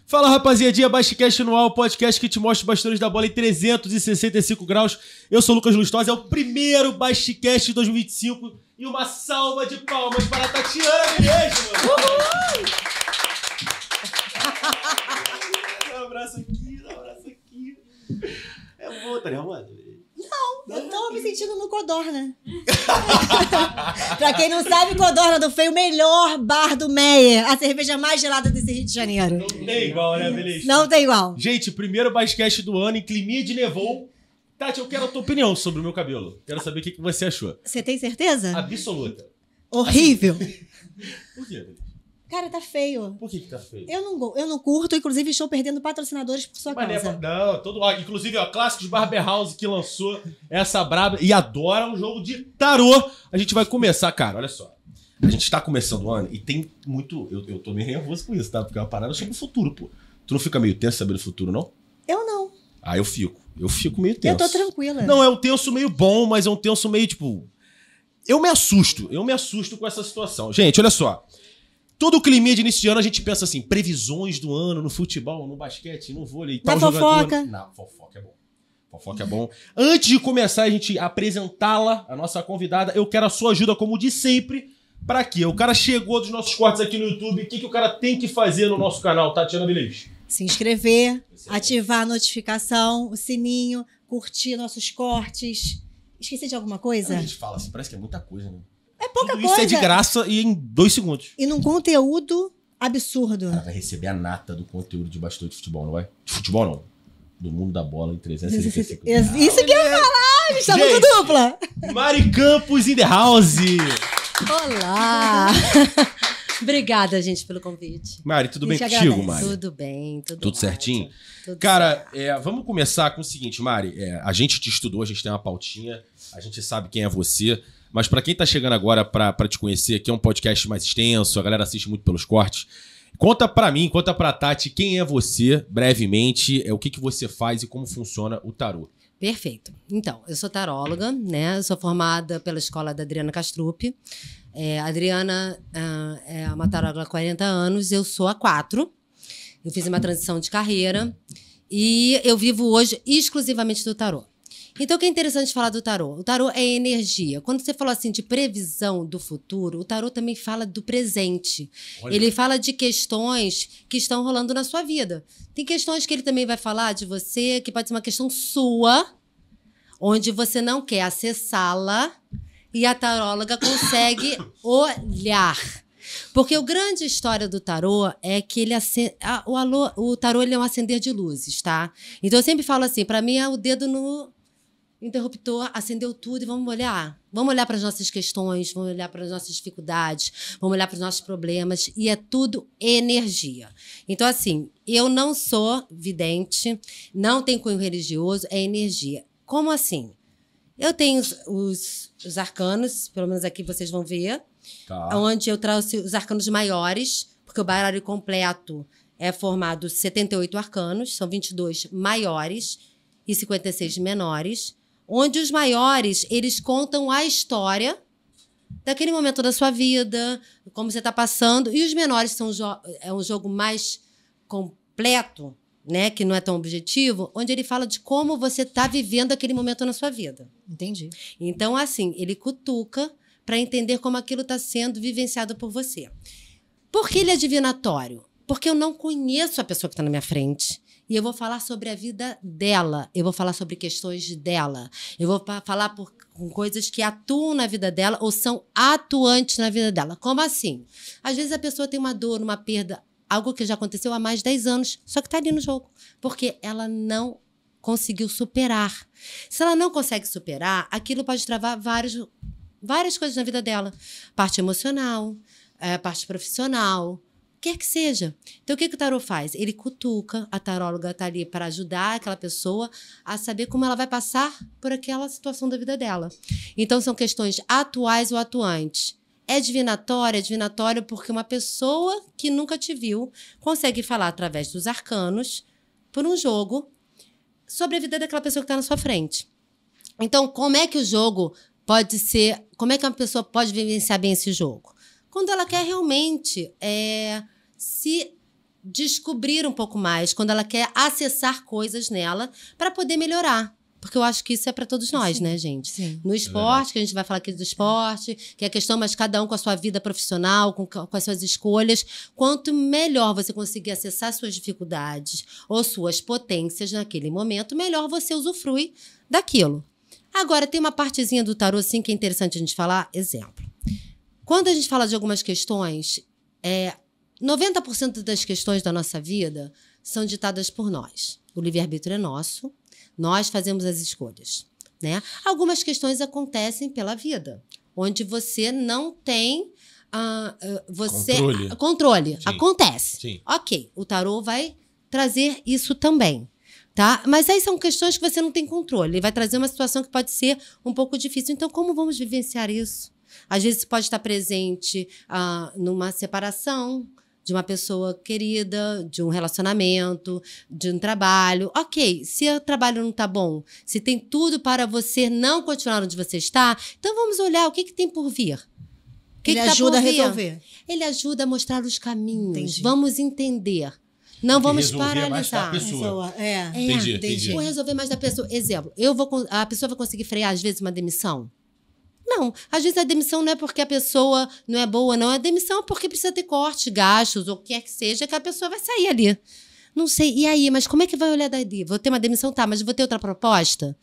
Fala, rapaziadinha, Basquecast no ar, o podcast que te mostra os bastidores da bola em 365 graus. Eu sou o Lucas Lustosa, é o primeiro Basquecast de 2025 e uma salva de palmas para a Tatiana Vilhesma. Dá um abraço aqui, dá um abraço aqui. É bom, tá ligado? Não, eu tô me sentindo no Codorna. Pra quem não sabe, Codorna do Feio, o melhor bar do Meyer. A cerveja mais gelada desse Rio de Janeiro. Não tem igual, né, beleza? Não tem igual. Gente, primeiro Basquecast do ano, em climinha de nevou. Tati, eu quero a tua opinião sobre o meu cabelo. Quero saber o que você achou. Você tem certeza? Absoluta. Horrível. Por quê, beleza? Cara, tá feio. Por que tá feio? Eu não curto, inclusive estou perdendo patrocinadores por sua causa. Não, inclusive, ó, Clássicos Barber House que lançou essa braba e adora um jogo de tarô. A gente vai começar, cara, olha só. A gente tá começando o ano e tem muito... Eu tô meio nervoso com isso, tá? Porque é uma parada sobre o futuro, pô. Tu não fica meio tenso sabendo o futuro, não? Eu não. Ah, eu fico. Eu fico meio tenso. Eu tô tranquila. Não, é um tenso meio bom, mas é um tenso meio, tipo... Eu me assusto com essa situação. Gente, olha só. Todo o clima de início de ano a gente pensa assim, previsões do ano no futebol, no basquete, no vôlei, tal fofoca. Jogador. Não, fofoca é bom. Fofoca é bom. Antes de começar a gente apresentá-la, a nossa convidada, eu quero a sua ajuda, como de sempre. Pra quê? O cara chegou dos nossos cortes aqui no YouTube, o que o cara tem que fazer no nosso canal, Tatiana Vilhesma? Se inscrever, ativar a notificação, o sininho, curtir nossos cortes. Esqueci de alguma coisa? A gente fala assim, parece que é muita coisa, né? É pouca Tudo coisa. Isso é de graça e em 2 segundos. E num conteúdo absurdo. Ela vai receber a nata do conteúdo de bastidor de futebol, não vai? De futebol, não. Do mundo da bola em 365 graus. Isso que eu ia falar! A gente tá muito dupla. Mari Campos in the house. Olá! Obrigada, gente, pelo convite. Mari, tudo bem Gente, contigo, agradece. Mari? Tudo bem, Tudo ótimo. certinho? Tudo Cara, certo. vamos começar com o seguinte, Mari. A gente te estudou, a gente tem uma pautinha, a gente sabe quem é você. Mas pra quem tá chegando agora pra te conhecer, aqui é um podcast mais extenso, a galera assiste muito pelos cortes. Conta pra mim, conta pra Tati, quem é você, brevemente, o que você faz e como funciona o tarô. Perfeito. Então, eu sou taróloga, né? Eu sou formada pela escola da Adriana Castrup. A Adriana é uma taróloga há 40 anos, eu sou há 4. Eu fiz uma transição de carreira e eu vivo hoje exclusivamente do tarô. Então, o que é interessante falar do tarô? O tarô é energia. Quando você falou assim de previsão do futuro, o tarô também fala do presente. Olha. Ele fala de questões que estão rolando na sua vida. Tem questões que ele também vai falar de você, que pode ser uma questão sua, onde você não quer acessá-la, e a taróloga consegue olhar. Porque a grande história do tarô é que ele o tarô ele é um acender de luzes, tá? Então, eu sempre falo assim, pra mim é o dedo no interruptor, acendeu tudo e vamos olhar. Vamos olhar para as nossas questões, vamos olhar para as nossas dificuldades, vamos olhar para os nossos problemas e é tudo energia. Então, assim, eu não sou vidente, não tenho cunho religioso, é energia. Como assim? Eu tenho os arcanos, pelo menos aqui vocês vão ver, onde eu trouxe os arcanos maiores, porque o baralho completo é formado de 78 arcanos, são 22 maiores e 56 menores, onde os maiores, eles contam a história daquele momento da sua vida, como você está passando, e os menores são é um jogo mais completo, né, que não é tão objetivo, onde ele fala de como você está vivendo aquele momento na sua vida. Entendi. Então, assim, ele cutuca para entender como aquilo está sendo vivenciado por você. Por que ele é divinatório? Porque eu não conheço a pessoa que está na minha frente. E eu vou falar sobre a vida dela. Eu vou falar sobre questões dela. Eu vou falar com coisas que atuam na vida dela ou são atuantes na vida dela. Como assim? Às vezes a pessoa tem uma dor, uma perda, algo que já aconteceu há mais de 10 anos, só que está ali no jogo. Porque ela não conseguiu superar. Se ela não consegue superar, aquilo pode travar várias coisas na vida dela. Parte emocional, parte profissional, quer que seja. Então, o que o tarô faz? Ele cutuca, a taróloga está ali para ajudar aquela pessoa a saber como ela vai passar por aquela situação da vida dela. Então, são questões atuais ou atuantes. É divinatório porque uma pessoa que nunca te viu consegue falar através dos arcanos, por um jogo, sobre a vida daquela pessoa que está na sua frente. Então, como é que o jogo pode ser... Como é que uma pessoa pode vivenciar bem esse jogo? Quando ela quer realmente se descobrir um pouco mais, quando ela quer acessar coisas nela para poder melhorar. Porque eu acho que isso é para todos nós, né, gente? Sim. No esporte, que a gente vai falar aqui do esporte, que é a questão, mas cada um com a sua vida profissional, com as suas escolhas. Quanto melhor você conseguir acessar suas dificuldades ou suas potências naquele momento, melhor você usufrui daquilo. Agora, tem uma partezinha do tarô, assim, que é interessante a gente falar. Exemplo. Quando a gente fala de algumas questões, 90% das questões da nossa vida são ditadas por nós. O livre-arbítrio é nosso. Nós fazemos as escolhas, né? Algumas questões acontecem pela vida, onde você não tem controle. Sim. Acontece. Sim. Ok, o tarô vai trazer isso também, tá? Mas aí são questões que você não tem controle. Ele vai trazer uma situação que pode ser um pouco difícil. Então, como vamos vivenciar isso? Às vezes pode estar presente numa separação de uma pessoa querida, de um relacionamento, de um trabalho. Ok, se o trabalho não está bom, se tem tudo para você não continuar onde você está, então vamos olhar o que tem por vir. Ele ajuda a resolver. Ele ajuda a mostrar os caminhos. Entendi. Vamos entender. Não vamos resolver mais da paralisar. pessoa. Entendi. Vou resolver mais da pessoa. Exemplo, a pessoa vai conseguir frear, às vezes, uma demissão? Não. Às vezes a demissão não é porque a pessoa não é boa, não. A demissão é porque precisa ter corte, gastos, ou o que quer que seja, que a pessoa vai sair ali. Não sei. E aí? Mas como é que vai olhar dali? Vou ter uma demissão? Tá, mas vou ter outra proposta?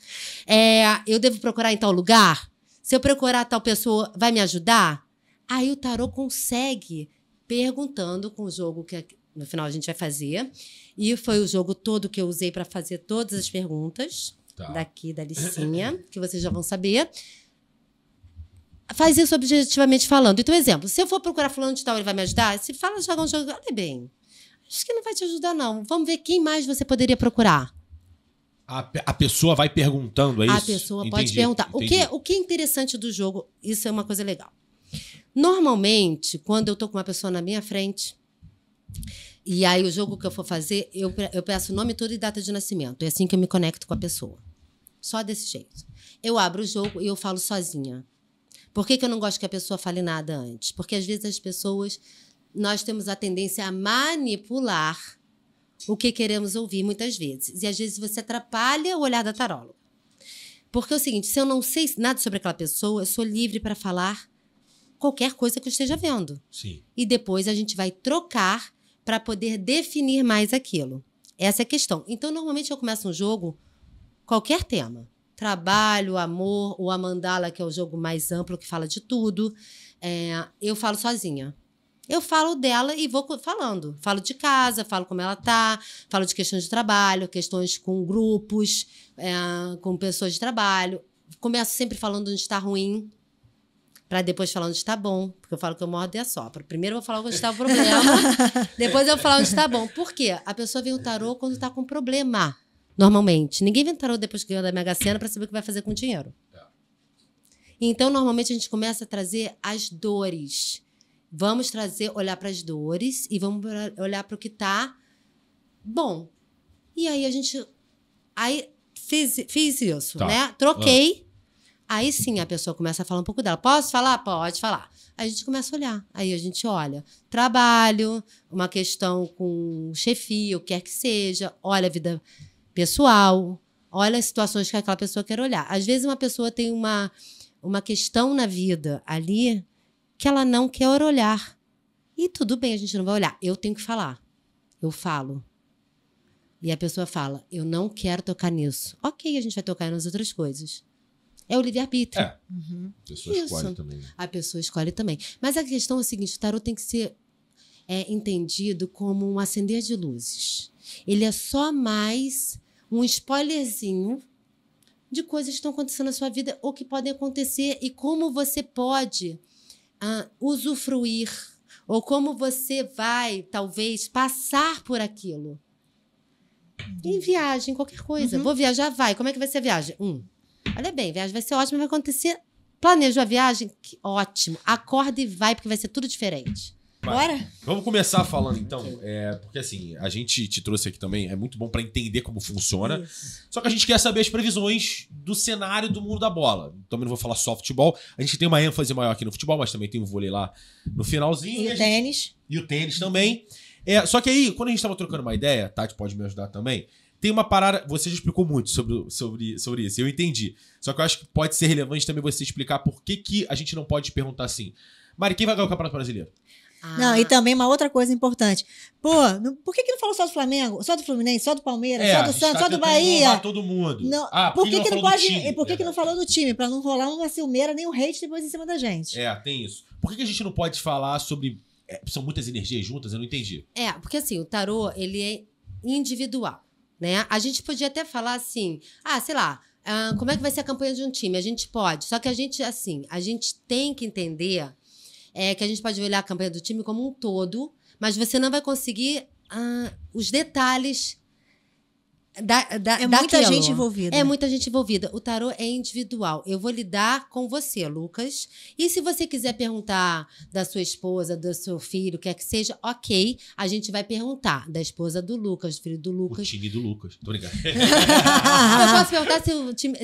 Eu devo procurar em tal lugar? Se eu procurar tal pessoa, vai me ajudar? Aí o tarô consegue, perguntando com o jogo que no final a gente vai fazer. E foi o jogo todo que eu usei para fazer todas as perguntas. Tá. Daqui, da licinha, que vocês já vão saber. Faz isso objetivamente falando. Então, exemplo, se eu for procurar fulano de tal, ele vai me ajudar? Se fala jargão, olha bem, acho que não vai te ajudar, não. Vamos ver quem mais você poderia procurar. A pessoa vai perguntando, é isso? A pessoa pode perguntar. O que é interessante do jogo, isso é uma coisa legal. Normalmente, quando eu tô com uma pessoa na minha frente, e aí o jogo que eu for fazer, eu peço o nome todo e data de nascimento. É assim que eu me conecto com a pessoa. Só desse jeito. Eu abro o jogo e eu falo sozinha. Por que eu não gosto que a pessoa fale nada antes? Porque, às vezes, as pessoas... Nós temos a tendência a manipular o que queremos ouvir, muitas vezes. E, às vezes, você atrapalha o olhar da taróloga. Porque é o seguinte, se eu não sei nada sobre aquela pessoa, eu sou livre para falar qualquer coisa que eu esteja vendo. Sim. E depois a gente vai trocar para poder definir mais aquilo. Essa é a questão. Então, normalmente, eu começo um jogo, qualquer tema. Trabalho, amor, ou a mandala, que é o jogo mais amplo, que fala de tudo. Eu falo sozinha. Eu falo dela e vou falando. Falo de casa, falo como ela tá, falo de questões de trabalho, questões com grupos, com pessoas de trabalho. Começo sempre falando onde está ruim, para depois falar onde está bom. Porque eu falo que eu mordo e assopro. Primeiro eu vou falar onde está o problema, depois eu vou falar onde está bom. Por quê? A pessoa vem o tarô quando está com problema. Normalmente. Ninguém vem tarô depois que ganhou da Mega Sena para saber o que vai fazer com o dinheiro. Então, normalmente, a gente começa a trazer as dores. Vamos olhar para as dores e vamos olhar para o que está bom. E aí, a gente... Aí, fiz isso, né? Troquei. Aí, sim, a pessoa começa a falar um pouco dela. Posso falar? Pode falar. Aí, a gente começa a olhar. Aí, a gente olha. Trabalho, uma questão com chefia, o que quer que seja. Olha a vida... pessoal, olha as situações que aquela pessoa quer olhar. Às vezes uma pessoa tem uma questão na vida ali que ela não quer olhar. E tudo bem, a gente não vai olhar. Eu tenho que falar. Eu falo. E a pessoa fala, eu não quero tocar nisso. Ok, a gente vai tocar nas outras coisas. É o livre-arbítrio. A pessoa escolhe também. A pessoa escolhe também. Mas a questão é a seguinte, o tarô tem que ser entendido como um acender de luzes. Ele é só mais um spoilerzinho de coisas que estão acontecendo na sua vida ou que podem acontecer e como você pode usufruir ou como você vai, talvez, passar por aquilo. Em viagem, qualquer coisa. Vou viajar, vai. Como é que vai ser a viagem? Olha bem, a viagem vai ser ótima, vai acontecer. Planejou a viagem? Ótimo. Acorda e vai, porque vai ser tudo diferente. Bora? Vamos começar falando, então. Porque, assim, a gente te trouxe aqui também. É muito bom para entender como funciona. Isso. Só que a gente quer saber as previsões do cenário do mundo da bola. Também não vou falar só futebol. A gente tem uma ênfase maior aqui no futebol, mas também tem o vôlei lá no finalzinho. E o tênis. E o tênis também. Só que aí, quando a gente tava trocando uma ideia, Tati pode me ajudar também, tem uma parada, você já explicou muito sobre isso, eu entendi. Só que eu acho que pode ser relevante também você explicar por que a gente não pode perguntar assim. Mari, quem vai ganhar o Campeonato Brasileiro? Não, e também uma outra coisa importante. Pô, por que não falou só do Flamengo? Só do Fluminense? Só do Palmeiras? Só do Santos? Só do Bahia? Todo mundo. Não, por que não falou do time? Pra não rolar uma ciumeira nem um hate depois em cima da gente. Tem isso. Por que a gente não pode falar sobre... são muitas energias juntas? Eu não entendi. Porque assim, o tarô, ele é individual, né? A gente podia até falar assim, sei lá, como é que vai ser a campanha de um time? A gente pode. Só que a gente tem que entender que a gente pode olhar a campanha do time como um todo, mas você não vai conseguir os detalhes muita gente envolvida. É muita gente envolvida. O tarô é individual. Eu vou lidar com você, Lucas. E se você quiser perguntar da sua esposa, do seu filho, quer que seja, ok. A gente vai perguntar da esposa do Lucas, do filho do Lucas. O time do Lucas. Tô ligado. Eu posso perguntar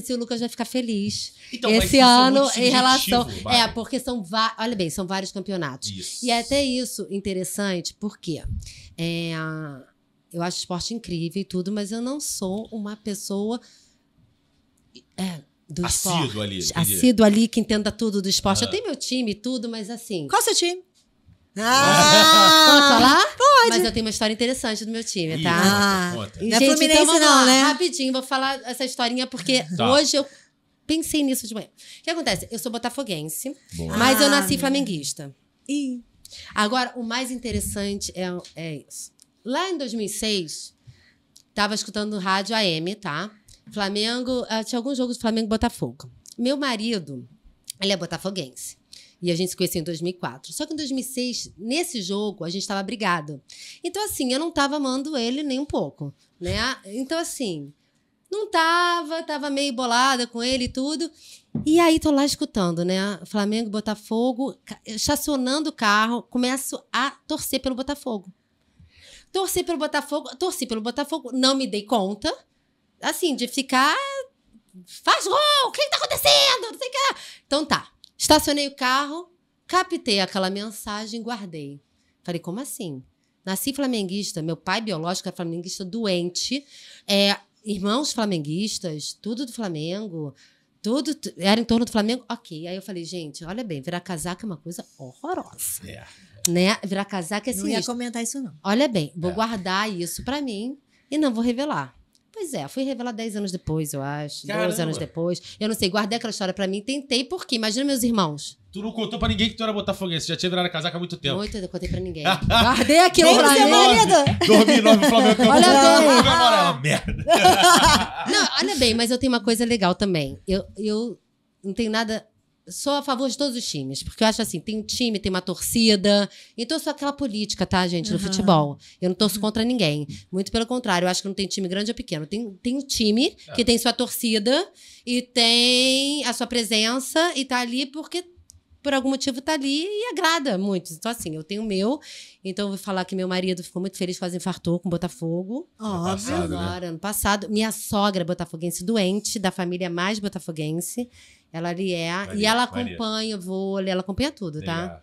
se o Lucas vai ficar feliz esse ano em relação... porque são vários campeonatos. Isso. E é até isso interessante, porque... eu acho esporte incrível e tudo, mas eu não sou uma pessoa do esporte. Assíduo ali, que entenda tudo do esporte. Eu tenho meu time e tudo, mas assim... Qual o seu time? Posso falar? Pode. Mas eu tenho uma história interessante do meu time, tá? Conta. Não é Fluminense não, né? Rapidinho, vou falar essa historinha, porque hoje eu pensei nisso de manhã. O que acontece? Eu sou botafoguense, mas eu nasci flamenguista. Agora, o mais interessante é isso. Lá em 2006, tava escutando rádio AM, tá? Flamengo, tinha alguns jogos do Flamengo e Botafogo. Meu marido, ele é botafoguense. E a gente se conheceu em 2004. Só que em 2006, nesse jogo, a gente tava brigado. Então, assim, eu não tava amando ele nem um pouco, né? Então, assim, não tava meio bolada com ele e tudo. E aí, tô lá escutando, né? Flamengo e Botafogo, estacionando o carro, começo a torcer pelo Botafogo. Torci pelo Botafogo, não me dei conta, assim, de ficar... Faz gol! O que tá acontecendo? Não sei o que. Então tá. Estacionei o carro, captei aquela mensagem, guardei. Falei, como assim? Nasci flamenguista, meu pai biológico é flamenguista doente, irmãos flamenguistas, tudo do Flamengo, tudo era em torno do Flamengo. Ok. Aí eu falei, gente, olha bem, virar casaca é uma coisa horrorosa. Né? Virar casaca é sinistro. Não ia comentar isso, não. Olha bem, vou guardar isso pra mim e não vou revelar. Pois fui revelar 10 anos depois, eu acho. Caramba. 12 anos depois. Eu não sei, guardei aquela história pra mim, tentei, porque imagina meus irmãos. Tu não contou pra ninguém que tu era botafoguense, já tinha virado casaca há muito tempo. Muito, eu não contei pra ninguém. Guardei aquilo pra mim. 2009, o Flamengo campeão. Olha bem. Merda. Não, olha bem, mas eu tenho uma coisa legal também. Eu não tenho nada... Sou a favor de todos os times, porque eu acho assim, tem um time, tem uma torcida, então eu sou aquela política, tá, gente, no futebol. Eu não torço contra ninguém. Muito pelo contrário, eu acho que não tem time grande ou pequeno. Tem um time que tem sua torcida e tem a sua presença e tá ali porque por algum motivo tá ali e agrada muito. Então assim, eu tenho o meu, então eu vou falar que meu marido ficou muito feliz, quase infartou com o Botafogo. Óbvio. Ano passado. Minha sogra botafoguense doente, da família mais botafoguense. Ela ali e ela acompanha o vôlei, ela acompanha tudo, tá?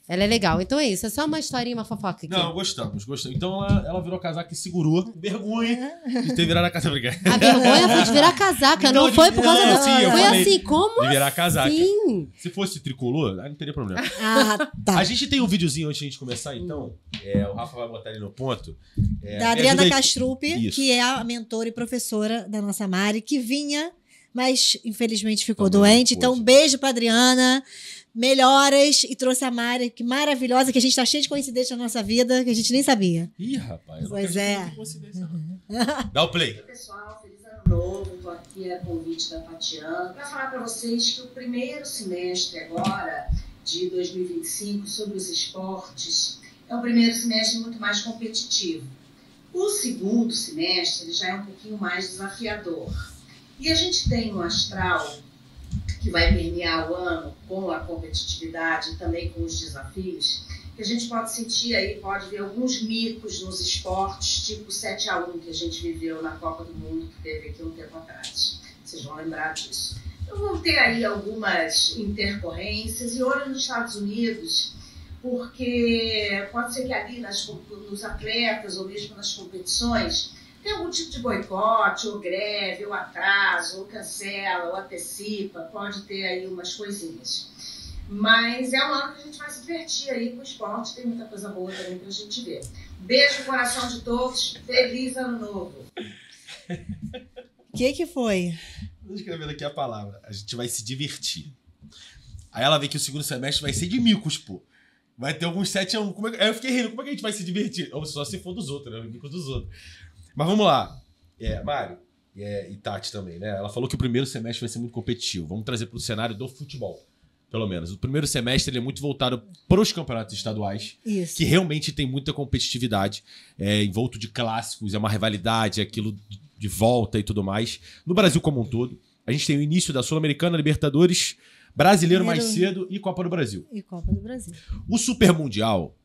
Ela é legal. Então é isso, é só uma historinha, uma fofoca aqui. Não, gostamos. Então ela virou casaca e segurou. Vergonha de ter virado a casaca. A vergonha foi de virar casaca, não foi por causa do... Foi assim, como de virar casaca. Sim. Se fosse tricolor, aí não teria problema. Tá. A gente tem um videozinho antes de a gente começar, então. O Rafa vai botar ali no ponto. Da Adriana Castrup, que é a mentora e professora da nossa Mari, que vinha, mas infelizmente ficou doente. Então, um beijo pra Adriana. Melhoras, e trouxe a Mari, que maravilhosa, que a gente tá cheio de coincidência na nossa vida, que a gente nem sabia. Ih, rapaz. Pois é. Dá o play. Oi, pessoal, feliz ano novo. Estou aqui a convite da Tatiana para falar para vocês que o primeiro semestre agora, de 2025, sobre os esportes, é um primeiro semestre muito mais competitivo. O segundo semestre ele já é um pouquinho mais desafiador. E a gente tem um astral que vai permear o ano com a competitividade e também com os desafios, que a gente pode sentir aí, pode ver alguns micos nos esportes, tipo 7-1 que a gente viveu na Copa do Mundo, que teve aqui um tempo atrás. Vocês vão lembrar disso. Então vão ter aí algumas intercorrências, e olho nos Estados Unidos, porque pode ser que ali nos atletas ou mesmo nas competições tem algum tipo de boicote, ou greve, ou atraso, ou cancela, ou antecipa, pode ter aí umas coisinhas. Mas é um ano que a gente vai se divertir aí com o esporte, tem muita coisa boa também pra gente ver. Beijo no coração de todos, feliz ano novo. O que foi? Vou escrever aqui a palavra. A gente vai se divertir. Aí ela vê que o segundo semestre vai ser de micos, pô. Vai ter alguns 7-1. Aí eu fiquei rindo, como é que a gente vai se divertir? Ou só se for dos outros, né? O mico dos outros. Mas vamos lá. Mário e Tati também, né? Ela falou que o primeiro semestre vai ser muito competitivo. Vamos trazer para o cenário do futebol, pelo menos. O primeiro semestre ele é muito voltado para os campeonatos estaduais, isso, que realmente tem muita competitividade, envolto de clássicos, é uma rivalidade, é aquilo de volta e tudo mais. No Brasil como um todo, a gente tem o início da Sul-Americana, Libertadores, Brasileiro mais cedo e Copa do Brasil. E Copa do Brasil. O Super Mundial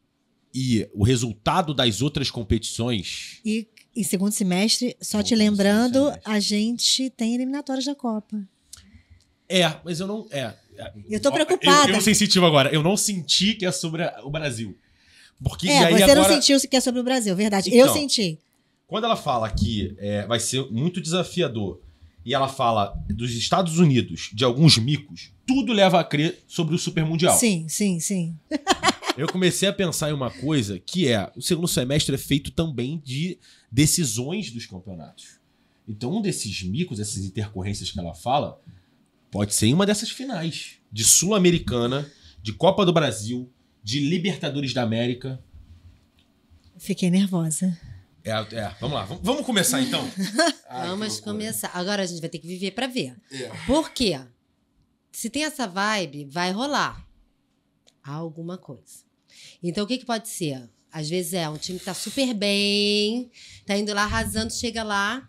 e o resultado das outras competições... E em segundo semestre, só te lembrando, a gente tem eliminatórias da Copa. Mas eu não... Eu tô preocupada. Eu sensitivo agora. Eu não senti que é sobre o Brasil. Porque, você agora... não sentiu que é sobre o Brasil, verdade. Então, eu senti. Quando ela fala que vai ser muito desafiador e ela fala dos Estados Unidos, de alguns micos, tudo leva a crer sobre o Super Mundial. Sim. Eu comecei a pensar em uma coisa que o segundo semestre é feito também de decisões dos campeonatos. Então, um desses micos, essas intercorrências que ela fala, pode ser em uma dessas finais. De Sul-Americana, de Copa do Brasil, de Libertadores da América. Fiquei nervosa. Vamos lá. Vamos começar, então? Vamos começar. Agora a gente vai ter que viver pra ver. Por quê? Se tem essa vibe, vai rolar alguma coisa. Então, o que pode ser? Às vezes um time que tá super bem, tá indo lá arrasando, chega lá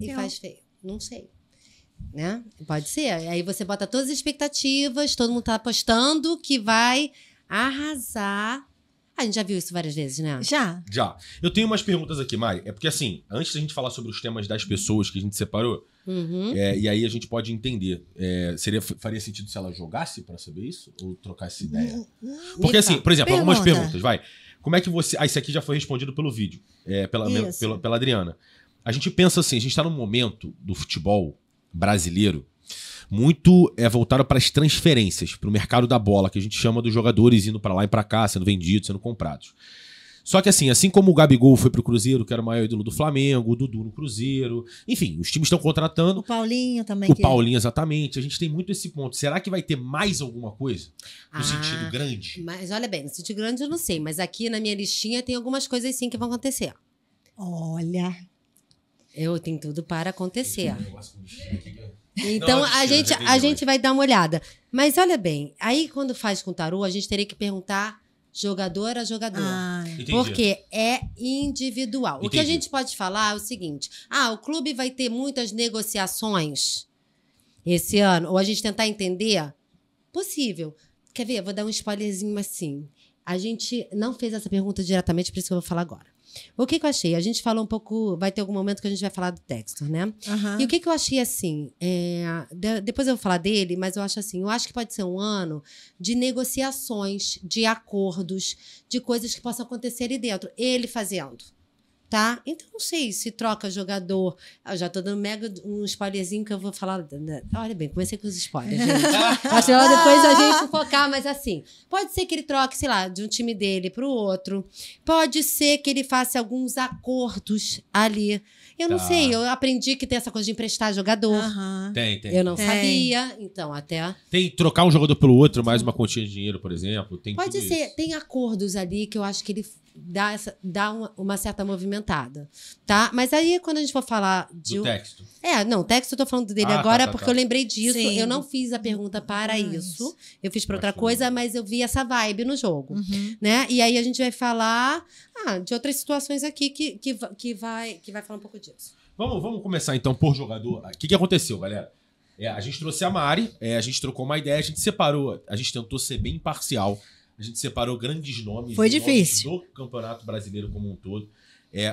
e faz feio. Não sei. Né? Pode ser. Aí você bota todas as expectativas, todo mundo tá apostando que vai arrasar. A gente já viu isso várias vezes, né? Já. Eu tenho umas perguntas aqui, Mari. É porque, assim, antes da gente falar sobre os temas das pessoas que a gente separou, e aí a gente pode entender. Faria sentido se ela jogasse pra saber isso? Ou trocasse ideia? Porque, assim, por exemplo, algumas perguntas, vai. Como é que você... esse aqui já foi respondido pelo vídeo, pela Adriana. A gente pensa assim, a gente tá num momento do futebol brasileiro muito voltado para as transferências, para o mercado da bola, que a gente chama dos jogadores indo para lá e para cá, sendo vendidos, sendo comprados. Só que assim como o Gabigol foi pro Cruzeiro, que era o maior ídolo do Flamengo, o Dudu no Cruzeiro, enfim, os times estão contratando. O Paulinho também. O Paulinho, exatamente. A gente tem muito esse ponto. Será que vai ter mais alguma coisa? No sentido grande? Mas olha bem, no sentido grande eu não sei, mas aqui na minha listinha tem algumas coisas sim que vão acontecer. Olha. Tem tudo para acontecer. Então, a gente vai dar uma olhada. Mas olha bem, aí quando faz com tarô, a gente teria que perguntar jogador a jogador. Porque é individual. Entendi. O que a gente pode falar é o seguinte. O clube vai ter muitas negociações esse ano. Ou a gente tentar entender? Possível. Quer ver? Eu vou dar um spoilerzinho assim. A gente não fez essa pergunta diretamente, por isso que eu vou falar agora. O que eu achei? A gente falou um pouco... Vai ter algum momento que a gente vai falar do Textor, né? E o que eu achei assim... depois eu vou falar dele, mas eu acho assim... Eu acho que pode ser um ano de negociações, de acordos, de coisas que possam acontecer ali dentro. Ele fazendo. Tá? Então, não sei se troca jogador. Eu já tô dando um spoilerzinho que eu vou falar... Olha bem, comecei com os spoilers, gente. Acho que depois a gente focar, mas assim... Pode ser que ele troque, sei lá, de um time dele pro outro. Pode ser que ele faça alguns acordos ali. Eu não sei, eu aprendi que tem essa coisa de emprestar jogador. Tem. Eu não sabia, então até... Tem trocar um jogador pelo outro, mais uma quantia de dinheiro, por exemplo. Pode ser, isso. Tem acordos ali que eu acho que ele dá uma certa movimentada, tá? Mas aí, quando a gente for falar de... Do texto. O texto eu tô falando dele agora porque eu lembrei disso. Sim. Eu não fiz a pergunta para isso. Eu fiz para outra coisa, mas eu vi essa vibe no jogo, né? E aí a gente vai falar de outras situações aqui que vai falar um pouco disso. Vamos começar, então, por jogador. O que aconteceu, galera? A gente trouxe a Mari, a gente trocou uma ideia, a gente separou, a gente tentou ser bem imparcial. A gente separou grandes nomes. Foi difícil. Do Campeonato Brasileiro como um todo.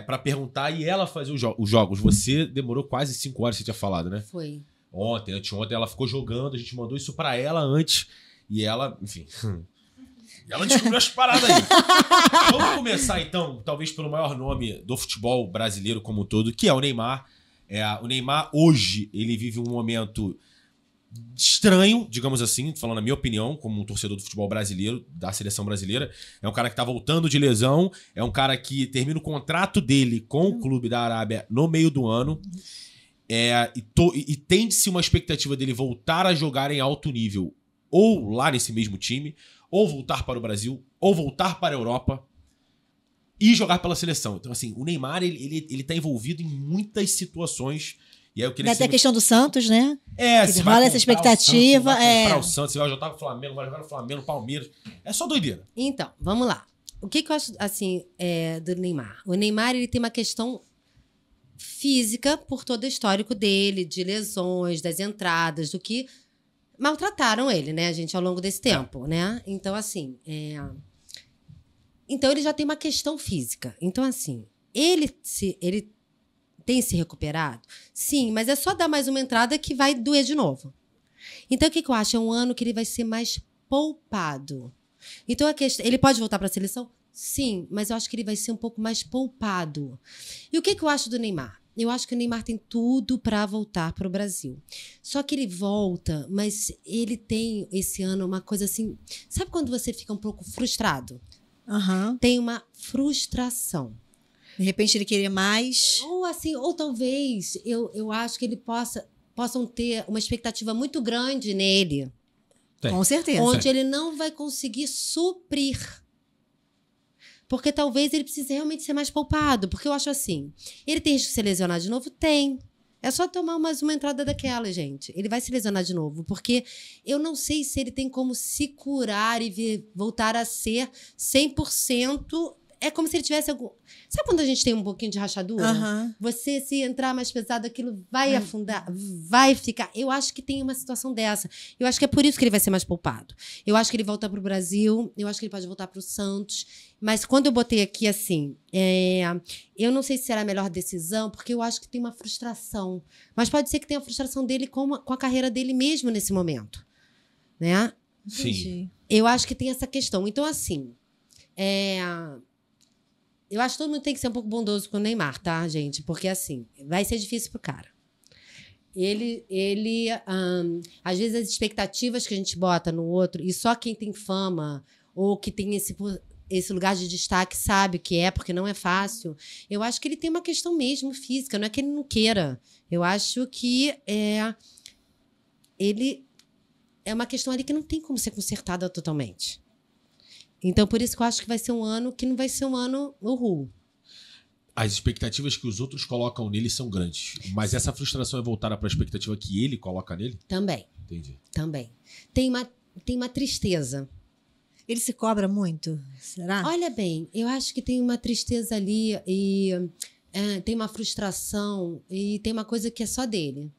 Para perguntar e ela fazer os jogos. Você demorou quase 5 horas, você tinha falado, né? Foi. Anteontem, ela ficou jogando. A gente mandou isso para ela antes. E ela, enfim... Ela descobriu as paradas aí. Vamos começar, então, talvez pelo maior nome do futebol brasileiro como um todo, que é o Neymar. O Neymar, hoje, ele vive um momento estranho, digamos assim, falando a minha opinião, como um torcedor do futebol brasileiro, da seleção brasileira. É um cara que tá voltando de lesão, é um cara que termina o contrato dele com o clube da Arábia no meio do ano. E tem-se uma expectativa dele voltar a jogar em alto nível, ou lá nesse mesmo time, ou voltar para o Brasil, ou voltar para a Europa e jogar pela seleção. Então, assim, o Neymar, ele tá envolvido em muitas situações. E aí eu queria até a questão do Santos, né? Se rola essa expectativa. Vai comprar o Santos, você vai jogar no Flamengo, vai jogar no Flamengo, no Palmeiras. É só doideira. Então, vamos lá. O que eu acho, assim, do Neymar? O Neymar, ele tem uma questão física por todo o histórico dele, de lesões, das entradas, do que maltrataram ele, né, gente, ao longo desse tempo, né? Então, assim, então ele já tem uma questão física. Então, assim, ele tem se recuperado? Sim, mas é só dar mais uma entrada que vai doer de novo. Então, o que eu acho? É um ano que ele vai ser mais poupado. Então, ele pode voltar para a seleção? Sim, mas eu acho que ele vai ser um pouco mais poupado. E o que eu acho do Neymar? Eu acho que o Neymar tem tudo para voltar para o Brasil. Só que ele volta, mas ele tem esse ano uma coisa assim... Sabe quando você fica um pouco frustrado? Uhum. Tem uma frustração. De repente ele queria mais. Ou assim, ou talvez eu acho que ele possam ter uma expectativa muito grande nele. Tem. Com certeza. Onde ele não vai conseguir suprir. Porque talvez ele precise realmente ser mais poupado. Porque eu acho assim, ele tem risco de se lesionar de novo? Tem. É só tomar mais uma entrada daquela, gente. Ele vai se lesionar de novo. Porque eu não sei se ele tem como se curar e voltar a ser 100%. É como se ele tivesse algum... Sabe quando a gente tem um pouquinho de rachadura? Uhum. Você, se entrar mais pesado, aquilo vai afundar, vai ficar... Eu acho que tem uma situação dessa. Eu acho que é por isso que ele vai ser mais poupado. Eu acho que ele volta pro Brasil, eu acho que ele pode voltar pro Santos. Mas quando eu botei aqui assim, eu não sei se será a melhor decisão, porque eu acho que tem uma frustração. Mas pode ser que tenha a frustração dele com a carreira dele mesmo nesse momento. Né? Sim. Eu acho que tem essa questão. Então, assim... Eu acho que todo mundo tem que ser um pouco bondoso com o Neymar, tá, gente? Porque, assim, vai ser difícil pro cara. Às vezes, as expectativas que a gente bota no outro, e só quem tem fama ou que tem esse lugar de destaque sabe o que é, porque não é fácil. Eu acho que ele tem uma questão mesmo física, não é que ele não queira. Eu acho que ele é uma questão ali que não tem como ser consertada totalmente. Então, por isso que eu acho que vai ser um ano que não vai ser um ano uhul. As expectativas que os outros colocam nele são grandes. Mas essa frustração é voltada para a expectativa que ele coloca nele? Também. Entendi. Também. Tem uma tristeza. Ele se cobra muito? Será? Olha bem, eu acho que tem uma tristeza ali e tem uma frustração e tem uma coisa que é só dele.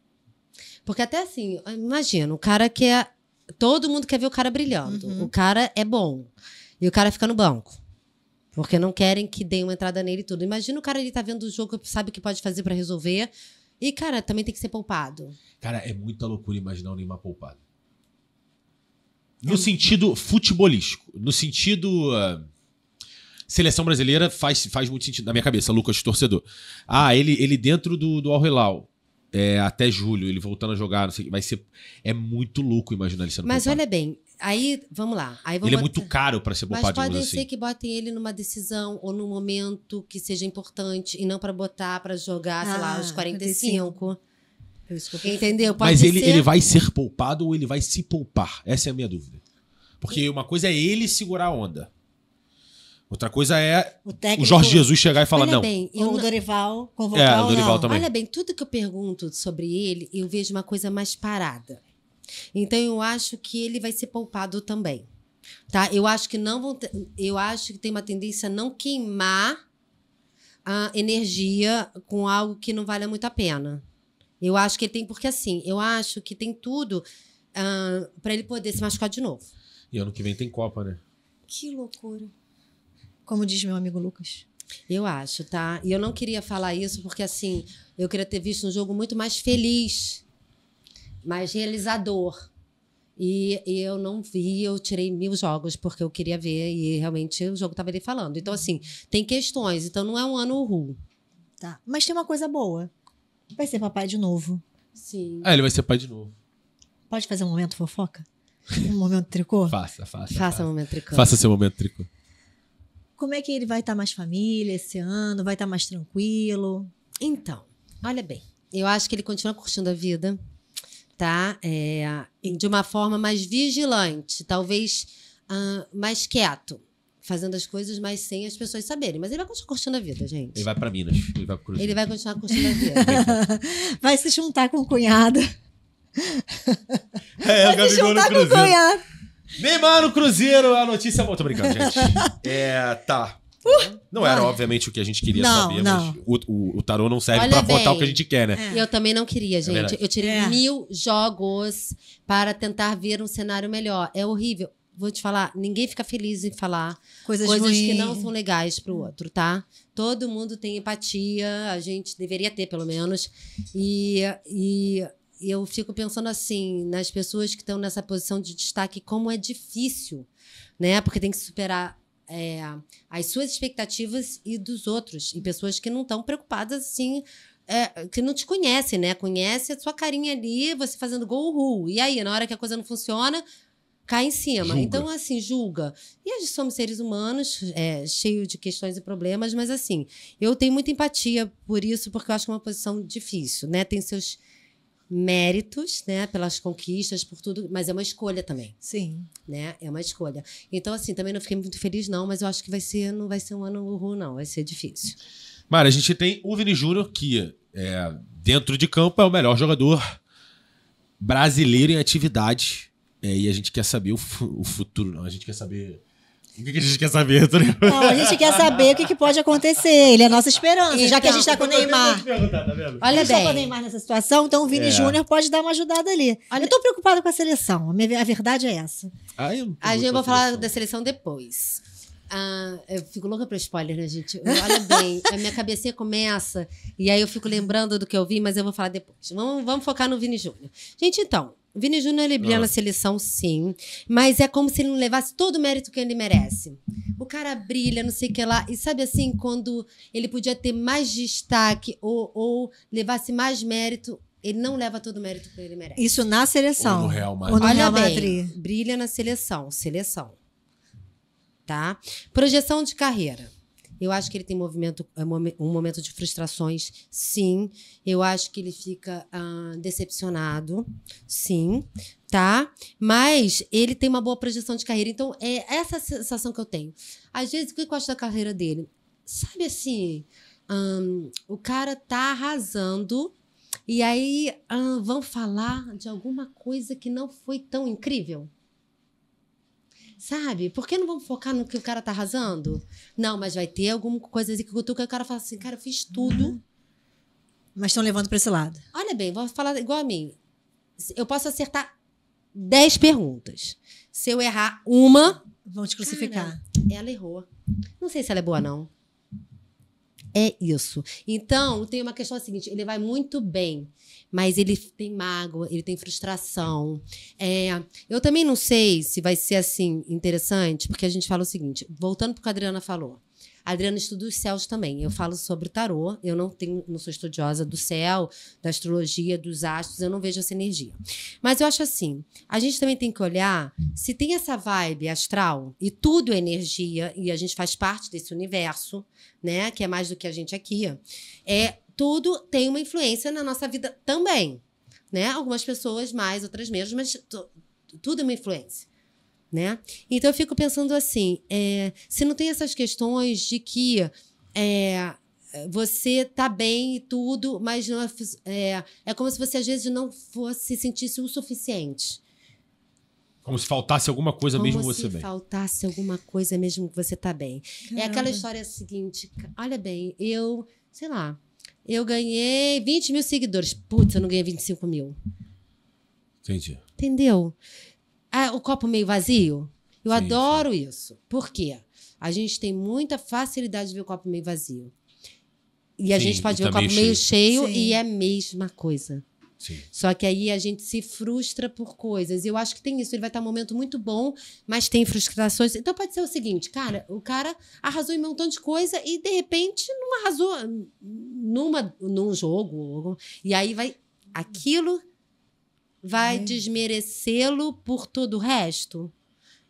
Porque até assim, imagina, o cara quer... Todo mundo quer ver o cara brilhando. Uhum. O cara é bom. E o cara fica no banco. Porque não querem que deem uma entrada nele e tudo. Imagina o cara, ele tá vendo o jogo, sabe o que pode fazer pra resolver. E, cara, também tem que ser poupado. Cara, é muita loucura imaginar o Neymar poupado. No sentido futebolístico. No sentido... seleção brasileira faz muito sentido na minha cabeça, Lucas, torcedor. Ele dentro do Al Hilal. Até julho, ele voltando a jogar, não sei, vai ser... É muito louco imaginar ele sendo Mas poupado. olha bem, aí, vamos lá. Ele é muito caro para ser poupado, mas pode assim. ser que botem ele numa decisão ou num momento que seja importante e não para botar para jogar, sei lá, aos 45. Entendeu? Pode mas ser... ele vai ser poupado ou ele vai se poupar? Essa é a minha dúvida. Porque uma coisa é ele segurar a onda. Outra coisa é o Jorge Jesus chegar e falar não. Bem, o Dorival convocar o Dorival também. Olha bem, tudo que eu pergunto sobre ele, eu vejo uma coisa mais parada. Então, eu acho que ele vai ser poupado também. Tá? Eu acho que eu acho que tem uma tendência a não queimar a energia com algo que não vale muito a pena. Eu acho que ele tem... Porque, assim, eu acho que tem tudo para ele poder se machucar de novo. E ano que vem tem Copa, né? Que loucura. Como diz meu amigo Lucas. Eu acho, tá? E eu não queria falar isso porque, assim, eu queria ter visto um jogo muito mais feliz, mais realizador. E eu não vi, eu tirei 1000 jogos porque eu queria ver e realmente o jogo estava ali falando. Então, assim, tem questões. Então, não é um ano ruim. Tá. Mas tem uma coisa boa. Vai ser papai de novo. Sim. Ele vai ser pai de novo. Pode fazer um momento fofoca? Um momento tricô? Faça um momento tricô. Faça seu momento tricô. Como é que ele vai estar mais família esse ano? Vai estar mais tranquilo? Então, olha bem. Eu acho que ele continua curtindo a vida, tá? De uma forma mais vigilante, talvez mais quieto, fazendo as coisas, mas sem as pessoas saberem. Mas ele vai continuar curtindo a vida, gente. Ele vai pra Minas. Ele vai continuar curtindo a vida. Vai se juntar com o cunhado. Vai se juntar com o cunhado. Neymar no Cruzeiro, a notícia... Tô brincando, gente. Tá. Não era, obviamente, o que a gente queria saber, mas o tarô não serve pra votar o que a gente quer, né? Eu também não queria, gente. Eu tirei 1000 jogos para tentar ver um cenário melhor. É horrível. Vou te falar, ninguém fica feliz em falar coisas que não são legais pro outro, tá? Todo mundo tem empatia, a gente deveria ter, pelo menos. E eu fico pensando assim, nas pessoas que estão nessa posição de destaque, como é difícil, né? Porque tem que superar as suas expectativas e dos outros. E pessoas que não estão preocupadas, assim, que não te conhecem, né? Conhece a sua carinha ali, você fazendo gol, e aí, na hora que a coisa não funciona, cai em cima. Julga. Então, assim, julga. E a gente somos seres humanos, cheio de questões e problemas, mas, assim, eu tenho muita empatia por isso, porque eu acho que é uma posição difícil, né? Tem seus méritos, né? Pelas conquistas, por tudo, mas é uma escolha também. Sim. Né? É uma escolha. Então, assim, também não fiquei muito feliz, não, mas eu acho que não vai ser um ano ruim, não. Vai ser difícil. Mara, a gente tem o Vini Júnior, que dentro de campo é o melhor jogador brasileiro em atividade. E a gente quer saber o futuro, não. A gente quer saber... O que a gente quer saber, Antônio? Não, a gente quer saber o que pode acontecer. Ele é a nossa esperança. Então, já que a gente tá com o Neymar. Olha bem. Com o Neymar nessa situação, então o Vini Júnior pode dar uma ajudada ali. Eu tô preocupada com a seleção. A verdade é essa. Eu vou falar da seleção depois. Eu fico louca pra spoiler, né, gente? Olha bem, a minha cabecinha começa e aí eu fico lembrando do que eu vi, mas eu vou falar depois. Vamos focar no Vini Júnior. Gente, então, o Vini Júnior, ele brilha na seleção, sim, mas é como se ele não levasse todo o mérito que ele merece. O cara brilha, não sei o que lá, e sabe assim, quando ele podia ter mais destaque ou levasse mais mérito, ele não leva todo o mérito que ele merece. Isso na seleção. Ou no Real Madrid. Ou no Olha Real bem, Madrid. brilha na seleção. Tá? Projeção de carreira. Eu acho que ele tem um momento de frustrações, sim. Eu acho que ele fica decepcionado, sim, tá? Mas ele tem uma boa projeção de carreira. Então, é essa sensação que eu tenho. Às vezes, o que eu acho da carreira dele? Sabe assim, o cara tá arrasando e aí vão falar de alguma coisa que não foi tão incrível. Sabe? Por que não vamos focar no que o cara tá arrasando? Não, mas vai ter alguma coisa que o cara fala assim, cara, eu fiz tudo. Mas estão levando para esse lado. Olha bem, vou falar igual a mim. Eu posso acertar 10 perguntas. Se eu errar uma... Vão te crucificar. Cara, ela errou. Não sei se ela é boa, não. É isso. Então, tem uma questão seguinte, ele vai muito bem, mas ele tem mágoa, ele tem frustração. Eu também não sei se vai ser assim interessante, porque a gente fala o seguinte, voltando para o que a Adriana falou. A Adriana estuda os céus também. Eu falo sobre tarô, eu não sou estudiosa do céu, da astrologia, dos astros, eu não vejo essa energia. Mas eu acho assim, a gente também tem que olhar se tem essa vibe astral, e tudo é energia, e a gente faz parte desse universo, né, que é mais do que a gente aqui, tudo tem uma influência na nossa vida também, né? Algumas pessoas mais, outras menos, mas tudo é uma influência. Né? Então eu fico pensando assim, se não tem essas questões de que você tá bem e tudo, mas não é como se você às vezes não fosse sentisse o suficiente. Como se faltasse alguma coisa mesmo você bem. Como se faltasse alguma coisa mesmo que você tá bem. Caramba. É aquela história seguinte, olha bem, eu ganhei 20 mil seguidores. Putz, eu não ganhei 25 mil. Entendi. Entendeu? O copo meio vazio? Eu adoro isso. Por quê? A gente tem muita facilidade de ver o copo meio vazio. E a gente pode ver o copo meio cheio e é a mesma coisa. Sim. Só que aí a gente se frustra por coisas. E eu acho que tem isso. Ele vai estar um momento muito bom, mas tem frustrações. Então pode ser o seguinte, cara, o cara arrasou em um montão de coisa e, de repente, não arrasou num jogo. E aí aquilo vai desmerecê-lo por todo o resto.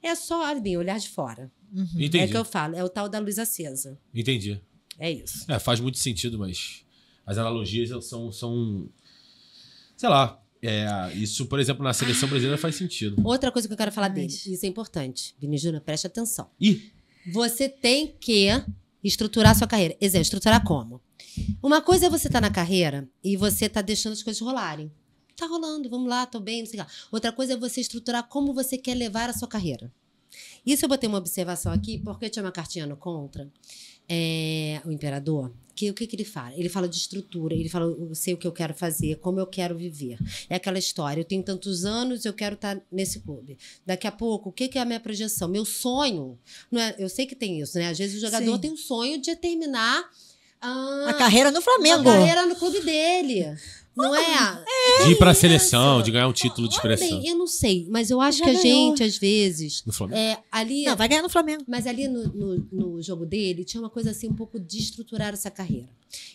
É só, olha bem, olhar de fora. Entendi. É o que eu falo. É o tal da luz acesa. Entendi. É isso. Faz muito sentido, mas as analogias são sei lá, isso, por exemplo, na seleção brasileira faz sentido. Outra coisa que eu quero falar dele, isso é importante. Vini Júnior, preste atenção. Ih! Você tem que estruturar a sua carreira. Exemplo, estruturar como? Uma coisa é você estar na carreira e você tá deixando as coisas rolarem. Tá rolando, vamos lá, tô bem, não sei lá. Outra coisa é você estruturar como você quer levar a sua carreira. Isso eu botei uma observação aqui, porque tinha uma cartinha no Contra, o Imperador, que o que ele fala? Ele fala de estrutura, ele fala, eu sei o que eu quero fazer, como eu quero viver. É aquela história, eu tenho tantos anos, eu quero estar nesse clube. Daqui a pouco, o que é a minha projeção? Meu sonho, não é, eu sei que tem isso, né? Às vezes o jogador tem um sonho de terminar a carreira no Flamengo. A carreira no clube dele. Não é? De ir pra seleção, de ganhar um título de expressão. Bem, eu não sei, mas eu acho que a ganhou. gente, às vezes... No Flamengo? Ali, não, vai ganhar no Flamengo. Mas ali no jogo dele, tinha uma coisa assim, um pouco de estruturar essa carreira.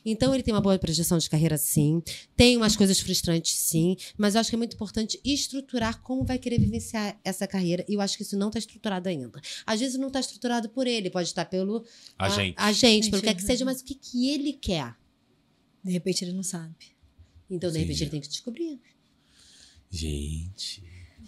Então, ele tem uma boa projeção de carreira, sim. Tem umas coisas frustrantes, sim. Mas eu acho que é muito importante estruturar como vai querer vivenciar essa carreira. E eu acho que isso não está estruturado ainda. Às vezes não está estruturado por ele, pode estar pelo agente, pelo que quer que seja, mas o que ele quer? De repente ele não sabe. Então, de repente, ele tem que descobrir. Gente.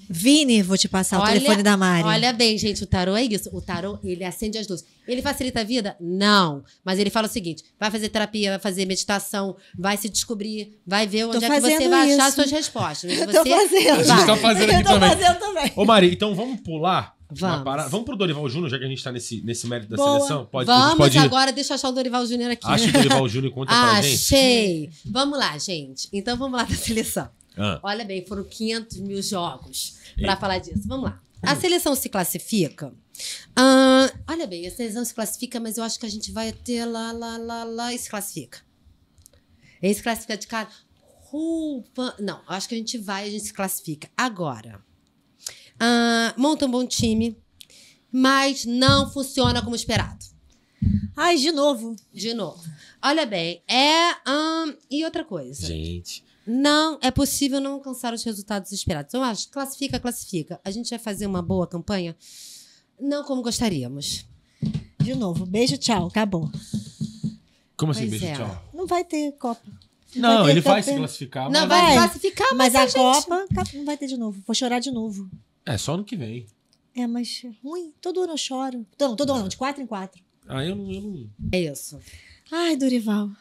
Vini, vou te passar o telefone da Mari. Olha bem, gente, o tarô é isso. O tarô, ele acende as luzes. Ele facilita a vida? Não. Mas ele fala o seguinte, vai fazer terapia, vai fazer meditação, vai se descobrir, vai ver onde é que você vai achar suas respostas. Eu tô fazendo. A gente tá fazendo aqui também. Eu tô fazendo também. Ô, Mari, então vamos pular? Vamos pro Dorival Júnior, já que a gente tá nesse mérito da Boa. seleção. Vamos agora, deixa eu achar o Dorival Júnior aqui. Acha o Dorival Júnior conta pra gente? Achei. Vamos lá, gente. Então vamos lá da seleção. Ah. Olha bem, foram 500 mil jogos pra falar disso. Vamos lá. A seleção se classifica. Olha bem, a seleção se classifica, mas eu acho que a gente vai ter lá e se classifica. E se classifica de cara. Não, eu acho que a gente se classifica. Agora. Monta um bom time, mas não funciona como esperado. Ai, de novo. Olha bem, e outra coisa. Gente. Não é possível não alcançar os resultados esperados. Então, eu acho, classifica. A gente vai fazer uma boa campanha? Não como gostaríamos. De novo. Beijo, tchau. Acabou. Como assim, Pois beijo, é. tchau? Não vai ter Copa. Não, ter ele vai campeão. se classificar. Não, mas vai classificar, Mas a gente... Copa não vai ter de novo. Vou chorar de novo. É, só ano que vem. É, mas é ruim. Todo ano eu choro. Não, todo ano não. De 4 em 4. Eu não... É isso. Ai, Dorival.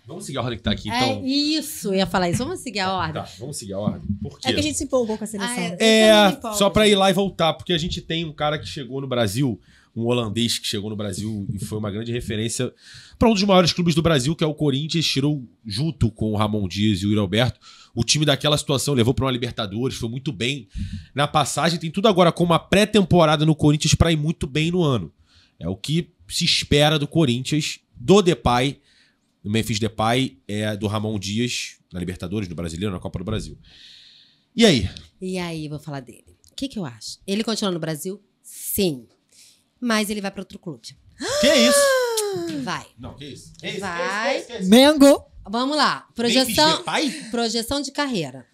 Vamos seguir a ordem que tá aqui, então. É isso, eu ia falar isso. Vamos seguir a ordem. Tá, vamos seguir a ordem. Por quê? É que a gente se empolgou com a seleção. Só pra ir lá e voltar, porque a gente tem um cara que chegou no Brasil, um holandês que chegou no Brasil e foi uma grande referência para um dos maiores clubes do Brasil, que é o Corinthians, tirou junto com o Ramon Dias e o Yuri Alberto o time daquela situação, levou para uma Libertadores, foi muito bem na passagem, tem tudo agora com uma pré-temporada no Corinthians para ir muito bem no ano. É o que se espera do Corinthians, do Depay, do Memphis Depay, do Ramon Dias, na Libertadores, no Brasileiro, na Copa do Brasil. E aí? E aí, vou falar dele. O que eu acho? Ele continua no Brasil? Sim. Mas ele vai para outro clube. Que isso? Vai. Não, que isso? Vai. Que isso? Mengo. Vamos lá. Projeção de carreira.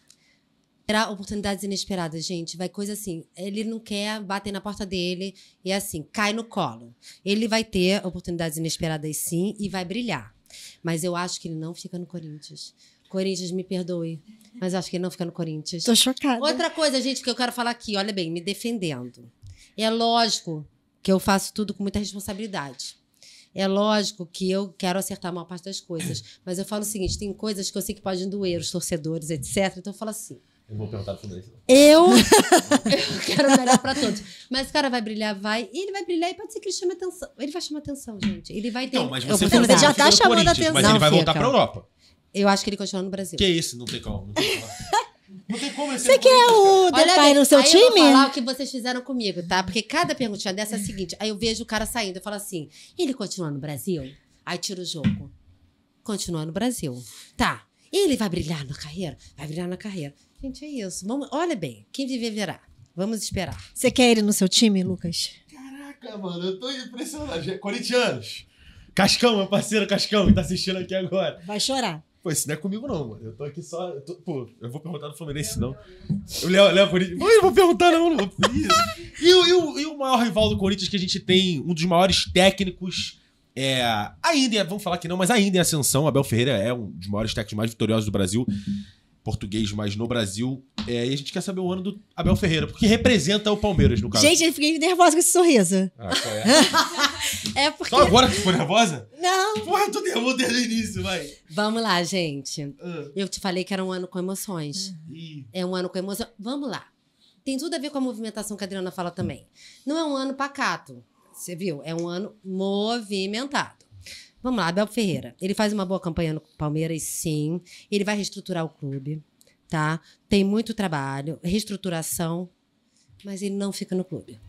Terá oportunidades inesperadas, gente. Vai coisa assim. Ele não quer bater na porta dele e assim, cai no colo. Ele vai ter oportunidades inesperadas sim e vai brilhar. Mas eu acho que ele não fica no Corinthians. Corinthians, me perdoe. Mas eu acho que ele não fica no Corinthians. Tô chocada. Outra coisa, gente, que eu quero falar aqui. Olha bem, me defendendo. É lógico que eu faço tudo com muita responsabilidade. É lógico que eu quero acertar a maior parte das coisas. Mas eu falo o seguinte, tem coisas que eu sei que podem doer os torcedores, etc. Então eu falo assim. Eu vou perguntar sobre isso. Eu quero o melhor pra todos. Mas o cara vai brilhar, e ele vai brilhar e pode ser que ele chame atenção. Ele vai chamar atenção, gente. Ele vai ter... Não, mas você Ele já tá chamando a atenção. Mas ele vai voltar pra Europa. Eu acho que ele continua no Brasil. Que isso? Não tem como. Não tem como. Você quer o Depay no seu aí time? Eu vou falar o que vocês fizeram comigo, tá? Porque cada perguntinha dessa é a seguinte. Aí eu vejo o cara saindo, eu falo assim, ele continua no Brasil? Aí tira o jogo. Continua no Brasil. Tá. Ele vai brilhar na carreira? Vai brilhar na carreira. Gente, é isso. Olha bem, quem viver verá. Vamos esperar. Você quer ele no seu time, Lucas? Caraca, mano, eu tô impressionado. Corintianos. Cascão, meu parceiro Cascão, que tá assistindo aqui agora. Vai chorar. Pô, isso não é comigo não, mano. Eu tô aqui só... Pô, eu vou perguntar no Fluminense, não. O Léo Corinthians... Eu não vou perguntar não. E o maior rival do Corinthians que a gente tem, um dos maiores técnicos... Ainda, vamos falar que não, mas ainda em ascensão. Abel Ferreira é um dos maiores técnicos mais vitoriosos do Brasil. Português, mas no Brasil. E a gente quer saber o ano do Abel Ferreira, porque representa o Palmeiras, no caso. Gente, eu fiquei nervosa com esse sorriso. Qual é? É porque... Só agora que tu ficou nervosa? Não. Porra, eu tô nervoso desde o início, vai. Vamos lá, gente. Eu te falei que era um ano com emoções. É um ano com emoção. Vamos lá. Tem tudo a ver com a movimentação que a Adriana fala também. Não é um ano pacato, você viu? É um ano movimentado. Vamos lá, Abel Ferreira. Ele faz uma boa campanha no Palmeiras, sim. Ele vai reestruturar o clube, tá? Tem muito trabalho, reestruturação, mas ele não fica no clube.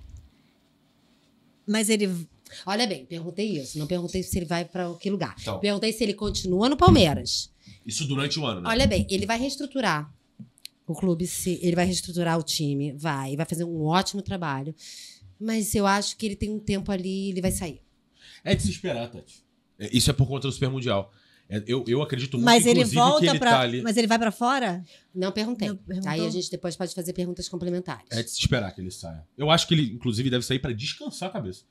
Mas ele... Olha bem, perguntei isso. Não perguntei se ele vai para que lugar. Então. Perguntei se ele continua no Palmeiras. Isso durante o ano, né? Olha bem, ele vai reestruturar o clube, ele vai reestruturar o time, vai fazer um ótimo trabalho. Mas eu acho que ele tem um tempo ali, ele vai sair. É de se esperar, Tati. Isso é por conta do Super Mundial. Eu acredito muito, mas ele volta que ele pra... tá ali... Mas ele vai pra fora? Não perguntei. Não perguntou? Aí a gente depois pode fazer perguntas complementares. É de se esperar que ele saia. Eu acho que ele, inclusive, deve sair pra descansar a cabeça.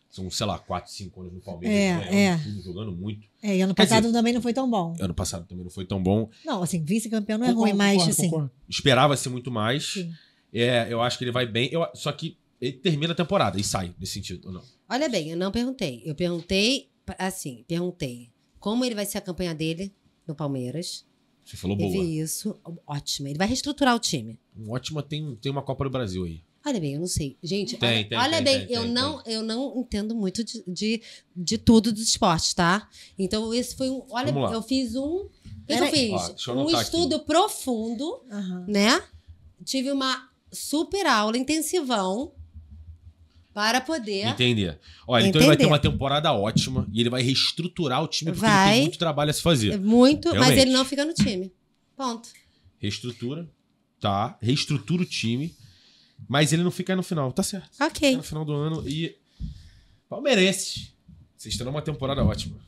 São, sei lá, 4, 5 anos no Palmeiras. Tudo, jogando muito. E ano passado também não foi tão bom. Ano passado também não foi tão bom. Não, assim, vice-campeão não é ruim, mas assim... Esperava-se muito mais. Sim. Eu acho que ele vai bem. Só que ele termina a temporada e sai, nesse sentido, ou não? Olha bem, eu não perguntei. Eu perguntei como ele vai ser a campanha dele no Palmeiras. Você falou Eu boa. vi isso. Ótimo. Ele vai reestruturar o time. Ótima, tem uma Copa do Brasil aí. Olha bem, eu não sei. Gente, Tem, eu não entendo muito de tudo dos esportes, tá? Então, esse foi um... Olha, eu fiz um... Eu fiz um estudo profundo, né? Tive uma super aula, intensivão, para poder... Entender. Olha, então ele vai ter uma temporada ótima e ele vai reestruturar o time porque ele tem muito trabalho a se fazer. Muito, realmente. mas ele não fica no time. Ponto. Reestrutura, tá? Reestrutura o time, mas ele não fica no final. Tá certo. Ok. Fica no final do ano e... Palmeirenses. Vocês terão uma temporada ótima.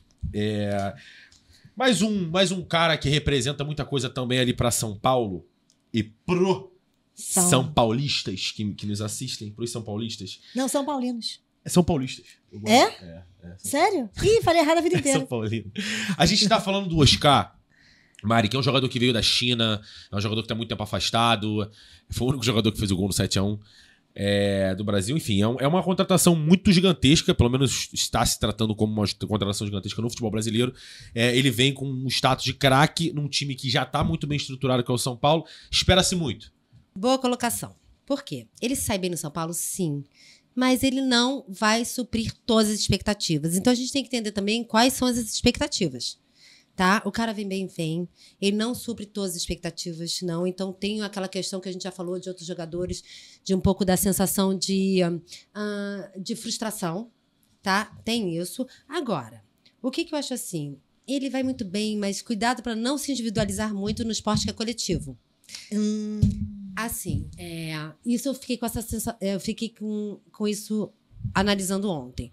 Mais um cara que representa muita coisa também ali pra São Paulo e pro... São paulistas que nos assistem, pros São Paulistas. Não, são paulinos. São paulistas. Sério? Ih, falei errado a vida inteira. São Paulino. A gente tá falando do Oscar, Mari, que é um jogador que veio da China, é um jogador que tá muito tempo afastado, foi o único jogador que fez o gol no 7-1 do Brasil. Enfim, é uma contratação muito gigantesca, pelo menos está se tratando como uma contratação gigantesca no futebol brasileiro. Ele vem com um status de craque num time que já tá muito bem estruturado, que é o São Paulo. Espera-se muito. Boa colocação. Por quê? Ele sai bem no São Paulo, sim. Mas ele não vai suprir todas as expectativas. Então a gente tem que entender também quais são essas expectativas. Tá? O cara vem bem, vem. Ele não supre todas as expectativas, não. Então tem aquela questão que a gente já falou de outros jogadores, de um pouco da sensação de frustração. Tá? Tem isso. Agora, o que eu acho assim? Ele vai muito bem, mas cuidado para não se individualizar muito no esporte que é coletivo. Assim, isso eu fiquei com essa sensação, eu fiquei com isso analisando ontem.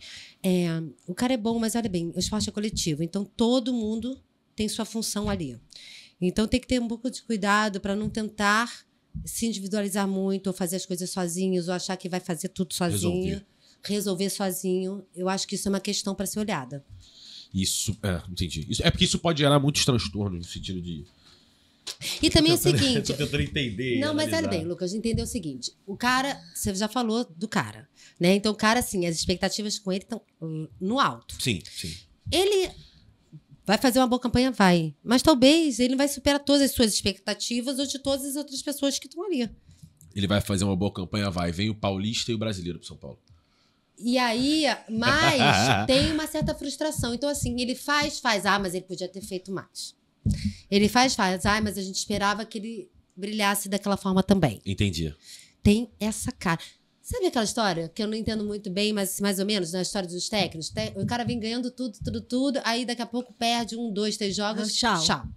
O cara é bom, mas olha bem, o esporte é coletivo, então todo mundo tem sua função ali. Então tem que ter um pouco de cuidado para não tentar se individualizar muito, ou fazer as coisas sozinhos, ou achar que vai fazer tudo sozinho, resolver sozinho. Eu acho que isso é uma questão para ser olhada. Isso, entendi. Isso, porque isso pode gerar muitos transtornos no sentido de... E também é o seguinte... Eu tô tentando entender. Não, mas olha bem, Lucas, entender o seguinte. O cara, você já falou do cara, né? Então o cara, assim, as expectativas com ele estão no alto. Sim. Ele vai fazer uma boa campanha? Vai. Mas talvez ele não vai superar todas as suas expectativas ou de todas as outras pessoas que estão ali. Ele vai fazer uma boa campanha? Vai. Vem o paulista e o brasileiro pro São Paulo. E aí, mas tem uma certa frustração. Então, assim, ele faz, mas ele podia ter feito mais. Ele faz, mas a gente esperava que ele brilhasse daquela forma também. Entendi. Tem essa cara. Sabe aquela história que eu não entendo muito bem, mas mais ou menos, na história dos técnicos? O cara vem ganhando tudo, aí daqui a pouco perde 1, 2, 3 jogos. Tchau.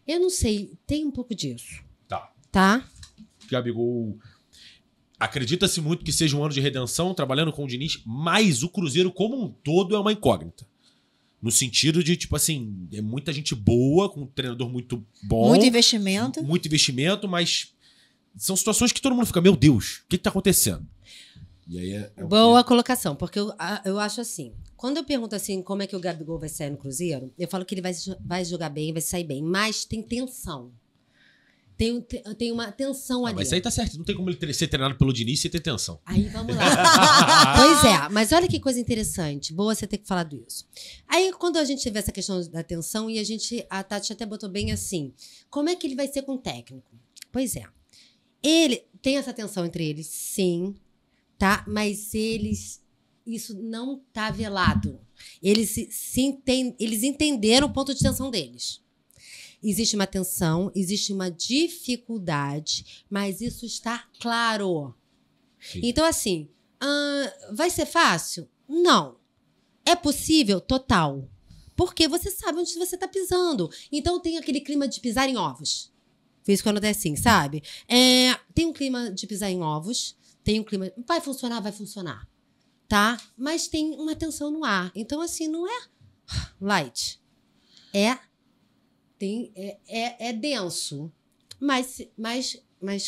Eu não sei, tem um pouco disso. Tá? Gabigol, acredita-se muito que seja um ano de redenção trabalhando com o Diniz, mas o Cruzeiro como um todo é uma incógnita. No sentido de, tipo assim, é muita gente boa, com um treinador muito bom. Muito investimento. Muito investimento, mas são situações que todo mundo fica, meu Deus, o que tá acontecendo? E aí Boa colocação, porque eu acho assim, quando eu pergunto assim como é que o Gabigol vai sair no Cruzeiro, eu falo que ele vai jogar bem, vai sair bem, mas tem tensão. Tem uma tensão ali. Mas aí tá certo, não tem como ele ser treinado pelo Diniz sem ter tensão. Aí vamos lá. Pois é, mas olha que coisa interessante. Boa você ter falado isso. Aí quando a gente tiver essa questão da tensão, e a Tati até botou bem assim, como é que ele vai ser com o técnico? Pois é. Ele tem essa tensão entre eles, sim, tá? Mas isso não tá velado. Eles entenderam o ponto de tensão deles. Existe uma tensão, existe uma dificuldade, mas isso está claro. Sim. Então, assim, vai ser fácil? Não. É possível? Total. Porque você sabe onde você está pisando. Então, tem aquele clima de pisar em ovos. Fez quando é assim, sabe? Tem um clima de pisar em ovos, tem um clima... Vai funcionar. Tá? Mas tem uma tensão no ar. Então, assim, não é light. É denso. Mas,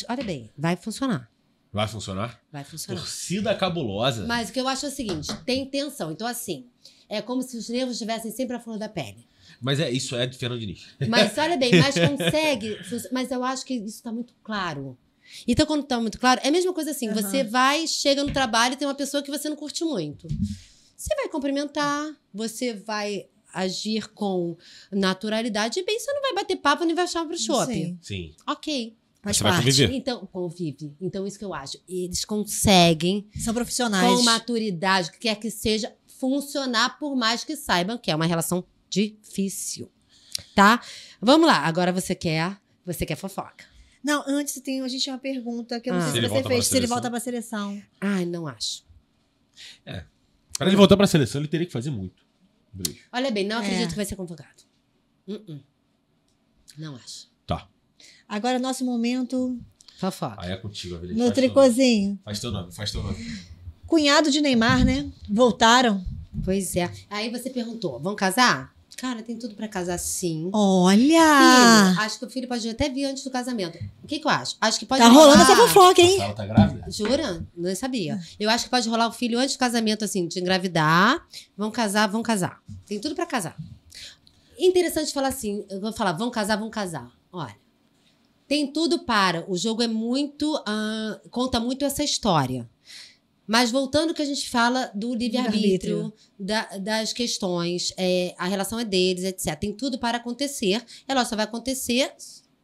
olha bem, vai funcionar. Vai funcionar? Vai funcionar. Torcida cabulosa. Mas o que eu acho é o seguinte, tem tensão. Então, assim, é como se os nervos estivessem sempre à flor da pele. Mas isso é de Fernando Diniz. Mas olha bem, mas consegue... Mas eu acho que isso está muito claro. Então, quando está muito claro, é a mesma coisa assim. Uhum. Você chega no trabalho e tem uma pessoa que você não curte muito. Você vai cumprimentar, você vai... agir com naturalidade, e bem, você não vai bater papo nem vai chamar pro shopping. Sim. Ok. Mas você vai conviver. Então, convive. Então, isso que eu acho. Eles conseguem... São profissionais. Com maturidade, o que quer que seja, funcionar por mais que saibam que é uma relação difícil. Tá? Vamos lá. Agora você quer fofoca. Não, antes a gente tem uma pergunta que eu não sei se você fez. Se ele volta pra seleção. Ai, não acho. Para ele voltar pra seleção, ele teria que fazer muito. Olha bem, não acredito que vai ser convocado. Não acho. Tá. Agora, nosso momento... Fofoca. Aí é contigo, Avelina. No tricôzinho. Faz teu nome. Cunhado de Neymar, né? Voltaram. Pois é. Aí você perguntou, vão casar? Cara, tem tudo pra casar, sim. Olha! Filho, acho que o filho pode até vir antes do casamento. O que eu acho? Acho que pode rolar... rolando essa fofoca, hein? Ela tá grávida? Jura? Não sabia. Eu acho que pode rolar o filho antes do casamento, assim, de engravidar. Vão casar. Tem tudo pra casar. Interessante falar assim, eu vou falar, vão casar. Olha, tem tudo para. O jogo é muito... conta muito essa história. Mas voltando ao que a gente fala do livre-arbítrio, das questões, a relação é deles, etc. Tem tudo para acontecer. Ela só vai acontecer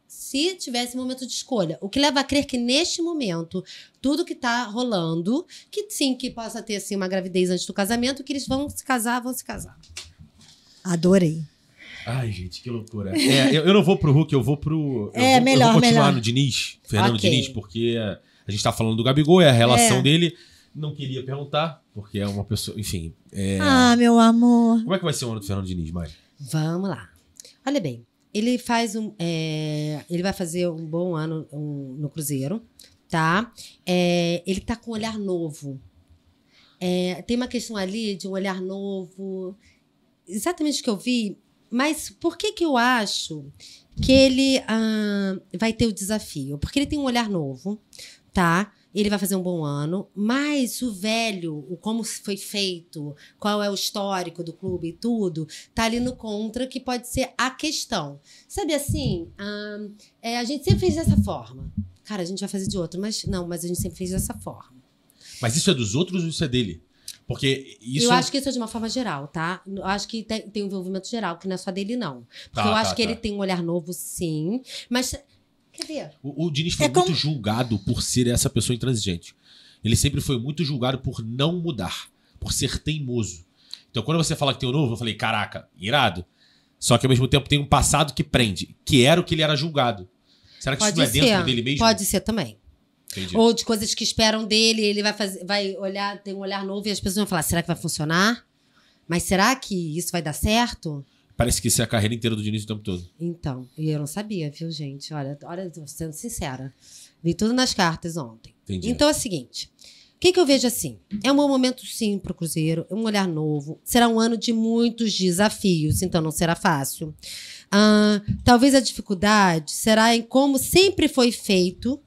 se tiver esse momento de escolha. O que leva a crer que, neste momento, tudo que está rolando, que sim, que possa ter assim, uma gravidez antes do casamento, que eles vão se casar. Adorei. Ai, gente, que loucura. Eu não vou pro Hulk, eu vou pro... melhor. Eu vou continuar no Diniz, Fernando Diniz, porque a gente tá falando do Gabigol, é a relação dele... Não queria perguntar, porque é uma pessoa... Enfim. Meu amor. Como é que vai ser o ano do Fernando Diniz, Mari? Vamos lá. Olha bem, ele ele vai fazer um bom ano no Cruzeiro, tá? Ele tá com um olhar novo. Tem uma questão ali de um olhar novo. Exatamente o que eu vi. Mas por que eu acho que ele vai ter o desafio? Porque ele tem um olhar novo, tá? Ele vai fazer um bom ano, mas o velho, como foi feito, qual é o histórico do clube e tudo, tá ali no contra, que pode ser a questão. Sabe assim, a gente sempre fez dessa forma. Cara, a gente vai fazer de outro, mas a gente sempre fez dessa forma. Mas isso é dos outros ou isso é dele? Porque isso... Eu acho que isso é de uma forma geral, tá? Eu acho que tem um envolvimento geral, que não é só dele, não. Porque eu acho que ele tem um olhar novo, sim, mas... Quer ver? O Diniz foi muito julgado por ser essa pessoa intransigente. Ele sempre foi muito julgado por não mudar, por ser teimoso. Então, quando você fala que tem um novo, eu falei, caraca, irado. Só que, ao mesmo tempo, tem um passado que prende, que era o que ele era julgado. Será que isso não é dentro dele mesmo? Pode ser também. Entendi. Ou de coisas que esperam dele, ele vai olhar, tem um olhar novo e as pessoas vão falar, será que vai funcionar? Mas será que isso vai dar certo? Parece que isso é a carreira inteira do Diniz o tempo todo. Então, e eu não sabia, viu, gente? Olha, tô sendo sincera. Vi tudo nas cartas ontem. Entendi. Então é o seguinte. O que eu vejo assim? É um bom momento, sim, para o Cruzeiro. É um olhar novo. Será um ano de muitos desafios, então não será fácil. Talvez a dificuldade será em como sempre foi feito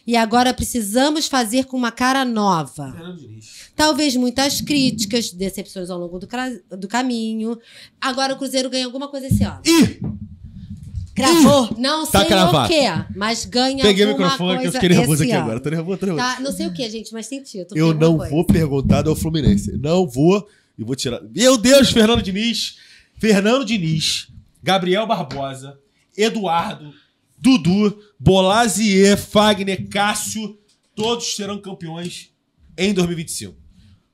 e agora precisamos fazer com uma cara nova. Talvez muitas críticas, decepções ao longo do caminho. Agora o Cruzeiro ganha alguma coisa esse ano. Cravou? Não sei o quê, mas ganha Peguei alguma o microfone coisa que eu fiquei nervoso aqui ano. agora. Tô nervoso. Tá, não sei o que, gente, mas tem título. Eu não vou perguntar do Fluminense. Não vou e vou tirar. Meu Deus, Fernando Diniz, Gabriel Barbosa, Eduardo, Dudu, Bolazier, Fagner, Cássio, todos serão campeões em 2025.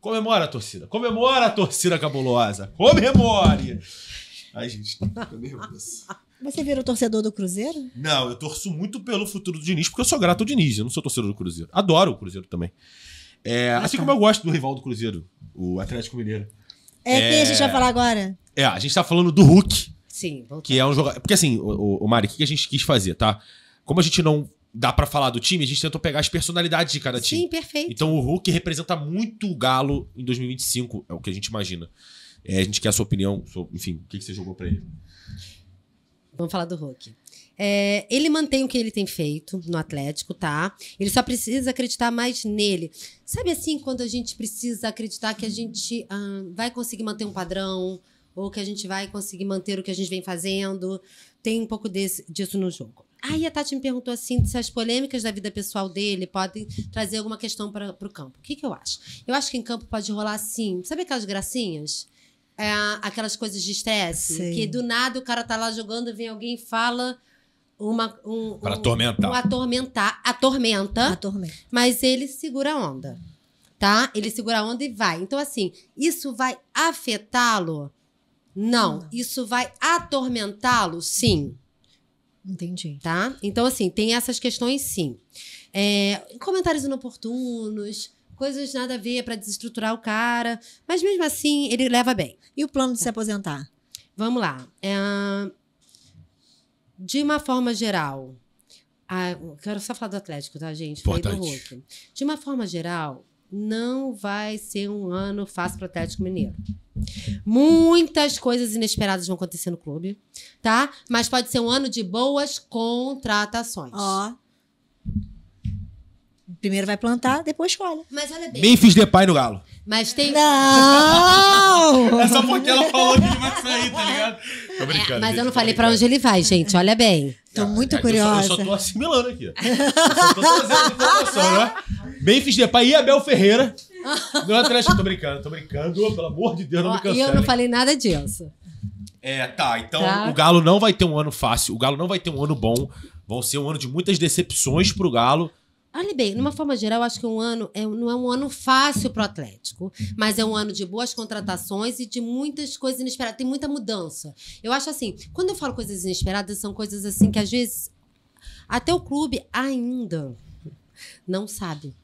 Comemora a torcida cabulosa. Comemore! Ai, gente, tô nervoso. Você virou torcedor do Cruzeiro? Não, eu torço muito pelo futuro do Diniz, porque eu sou grato ao Diniz, eu não sou torcedor do Cruzeiro. Adoro o Cruzeiro também. Assim como eu gosto do rival do Cruzeiro, o Atlético Mineiro. Quem a gente vai falar agora? A gente tá falando do Hulk. Sim, que é um jogador. Porque assim, o Mari, o que a gente quis fazer, tá? Como a gente não dá pra falar do time, a gente tentou pegar as personalidades de cada time. Sim, perfeito. Então o Hulk representa muito o Galo em 2025, é o que a gente imagina. A gente quer a sua opinião, enfim, o que você jogou pra ele? Vamos falar do Hulk. Ele mantém o que ele tem feito no Atlético, tá? Ele só precisa acreditar mais nele. Sabe assim, quando a gente precisa acreditar que a gente vai conseguir manter um padrão, ou que a gente vai conseguir manter o que a gente vem fazendo. Tem um pouco disso no jogo. Aí a Tati me perguntou assim se as polêmicas da vida pessoal dele podem trazer alguma questão para o campo. O que eu acho? Eu acho que em campo pode rolar assim, sabe aquelas gracinhas? Aquelas coisas de estresse? Sim. Que do nada o cara tá lá jogando, vem alguém e fala para atormentar. Atormenta. Mas ele segura a onda, tá? Ele segura a onda e vai. Então assim, isso vai afetá-lo? Não. Isso vai atormentá-lo? Sim. Entendi. Tá? Então, assim, tem essas questões, sim. Comentários inoportunos, coisas nada a ver para desestruturar o cara. Mas, mesmo assim, ele leva bem. E o plano de se aposentar? Vamos lá. De uma forma geral... quero só falar do Atlético, tá, gente? Falei do Hulk. De uma forma geral, não vai ser um ano fácil para o Atlético Mineiro. Muitas coisas inesperadas vão acontecer no clube, tá? Mas pode ser um ano de boas contratações. Primeiro vai plantar, depois colhe. Mas olha bem. Memphis Depay no Galo. Mas tem... Não! É só porque ela falou que ele vai sair, tá ligado? Tô brincando. Mas eu não falei pra onde ele vai, gente. Olha bem. Tô muito curiosa. Eu só tô assimilando aqui. Eu só tô trazendo informação, né? Memphis Depay e Abel Ferreira. No Atlético, tô brincando. Pelo amor de Deus, não me cancele. E eu não falei nada disso. Então o Galo não vai ter um ano fácil. O Galo não vai ter um ano bom. Vão ser um ano de muitas decepções pro Galo. Olha bem, numa forma geral, eu acho que um ano não é um ano fácil pro Atlético, mas é um ano de boas contratações e de muitas coisas inesperadas. Tem muita mudança. Eu acho assim, quando eu falo coisas inesperadas, são coisas assim que às vezes até o clube ainda não sabe.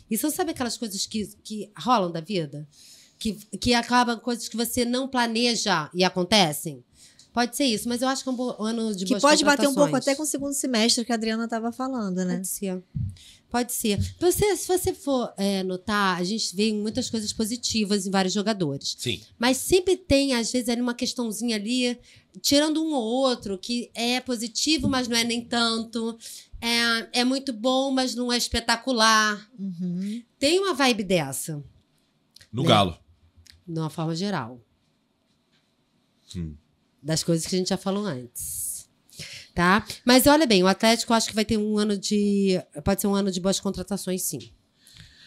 E você sabe aquelas coisas que rolam da vida? Que acabam coisas que você não planeja e acontecem? Pode ser isso, mas eu acho que é um ano de boas contratações. Que pode bater um pouco até com o segundo semestre que a Adriana estava falando, né? Pode ser. Se você for notar, a gente vê muitas coisas positivas em vários jogadores. Sim. Mas sempre tem, às vezes, uma questãozinha ali, tirando um ou outro, que é positivo, mas não é nem tanto. É muito bom, mas não é espetacular. Uhum. Tem uma vibe dessa. No Galo. De uma forma geral. Das coisas que a gente já falou antes. Tá? Mas olha bem, o Atlético eu acho que vai ter um ano de... Pode ser um ano de boas contratações, sim.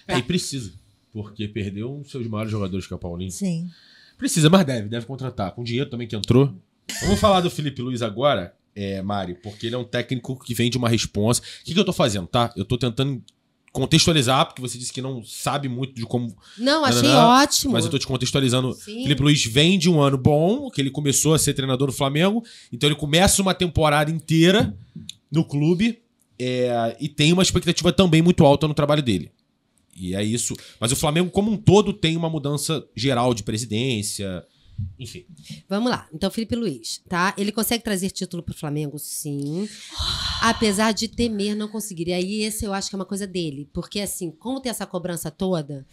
E precisa. Porque perdeu um dos seus maiores jogadores, que é o Paulinho. Sim. Precisa, mas deve contratar. Com dinheiro também que entrou. Vamos falar do Felipe Luiz agora, Mari, porque ele é um técnico que vem de uma responsa. O que eu tô fazendo, tá? Eu tô tentando contextualizar, porque você disse que não sabe muito de como... Não, achei ótimo. Mas eu tô te contextualizando. Sim. Felipe Luiz vem de um ano bom, que ele começou a ser treinador do Flamengo, então ele começa uma temporada inteira no clube e tem uma expectativa também muito alta no trabalho dele. E é isso. Mas o Flamengo, como um todo, tem uma mudança geral de presidência. Enfim. Vamos lá. Então, Felipe Luiz, tá? Ele consegue trazer título pro Flamengo, sim. Apesar de temer não conseguir. E aí, esse eu acho que é uma coisa dele. Porque, assim, como tem essa cobrança toda...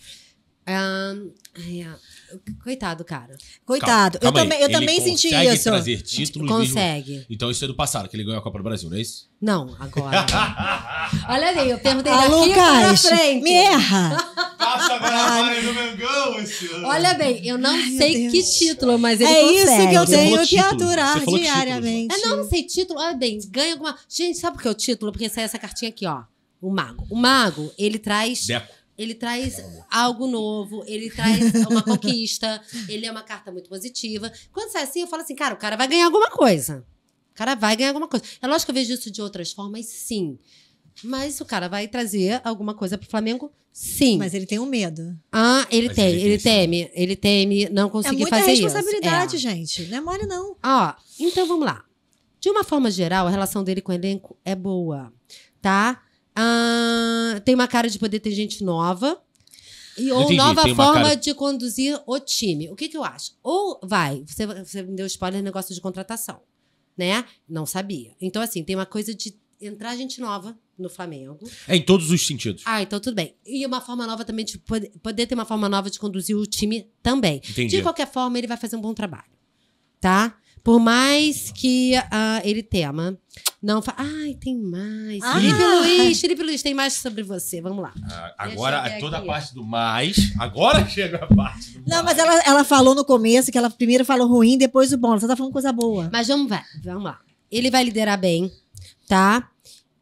Coitado, cara. Coitado. Calma aí. Eu também senti isso. Ele consegue trazer títulos Consegue. mesmo. Então isso é do passado, que ele ganhou a Copa do Brasil, não é isso? Não, agora. Olha aí, eu perguntei Ah, daqui Lucas, pra frente. me erra. Passa agora no Mengão esse ano. Olha bem, eu não sei Deus. que título, mas ele É consegue. isso que eu Você tenho falou que título. aturar Você falou diariamente. Não sei título. Olha bem, ganha alguma... Gente, sabe por que é o título? Porque sai essa cartinha aqui, ó. O mago. O mago, ele traz... Deco. Ele traz algo novo, ele traz uma conquista, ele é uma carta muito positiva. Quando sai assim, eu falo assim, cara, o cara vai ganhar alguma coisa. O cara vai ganhar alguma coisa. É lógico que eu vejo isso de outras formas, sim. Mas o cara vai trazer alguma coisa pro Flamengo, sim. Mas ele tem um medo. Ah, ele Mas tem, é ele teme não É conseguir muita fazer responsabilidade, isso. gente. Não é mole, não. Ó, então vamos lá. De uma forma geral, a relação dele com o elenco é boa, tá? Tem uma cara de poder ter gente nova. Ou Entendi, nova tem uma forma cara- de conduzir o time. O que eu acho? Ou você me deu spoiler no negócio de contratação, né? Não sabia. Então, assim, tem uma coisa de entrar gente nova no Flamengo. É em todos os sentidos. Então tudo bem. E uma forma nova também de poder ter uma forma nova de conduzir o time também. Entendi. De qualquer forma, ele vai fazer um bom trabalho, tá? Por mais que ele tema, não Ai, tem mais. Felipe Luiz, tem mais sobre você. Vamos lá. Agora, Deixa eu ver toda aqui. a parte do mais. Agora chega a parte do Não, mais. mas ela falou no começo que ela primeiro falou ruim, depois o bom. Ela só tá falando coisa boa. Mas vamos lá. Ele vai liderar bem, tá?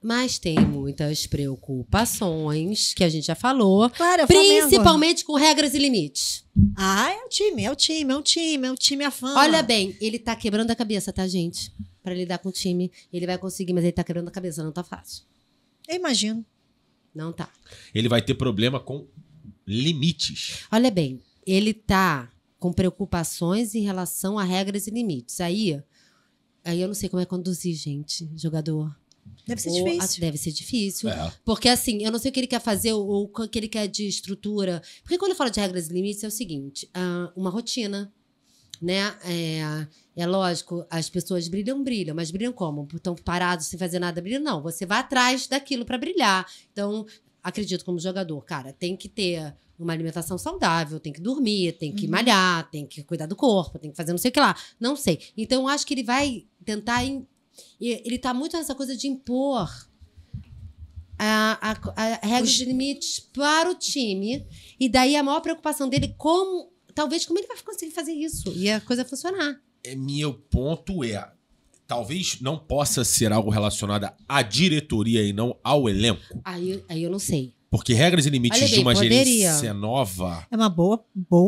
Mas tem muitas preocupações, que a gente já falou. Claro, é o Flamengo. Principalmente com regras e limites. É um time afã. Olha bem, ele tá quebrando a cabeça, tá, gente? Pra lidar com o time. Ele vai conseguir, mas ele tá quebrando a cabeça, não tá fácil. Eu imagino. Não tá. Ele vai ter problema com limites. Olha bem, ele tá com preocupações em relação a regras e limites. Aí eu não sei como é conduzir, gente, jogador. Deve ser difícil. Deve ser difícil. É. Porque, assim, eu não sei o que ele quer fazer ou o que ele quer de estrutura. Porque quando eu falo de regras e limites, é o seguinte: uma rotina, né? É lógico, as pessoas brilham, mas brilham como? Estão parados sem fazer nada, brilham? Não, você vai atrás daquilo para brilhar. Então, acredito como jogador, cara, tem que ter uma alimentação saudável, tem que dormir, tem que malhar, tem que cuidar do corpo, tem que fazer não sei o que lá. Não sei. Então, eu acho que ele vai tentar... Ele tá muito nessa coisa de impor a regras de limites para o time. E daí a maior preocupação dele, talvez como ele vai conseguir fazer isso e a coisa funcionar. Meu ponto é, talvez não possa ser algo relacionado à diretoria e não ao elenco. Aí eu não sei. Porque regras e limites Olha bem, de uma poderia. gerência nova, É uma boa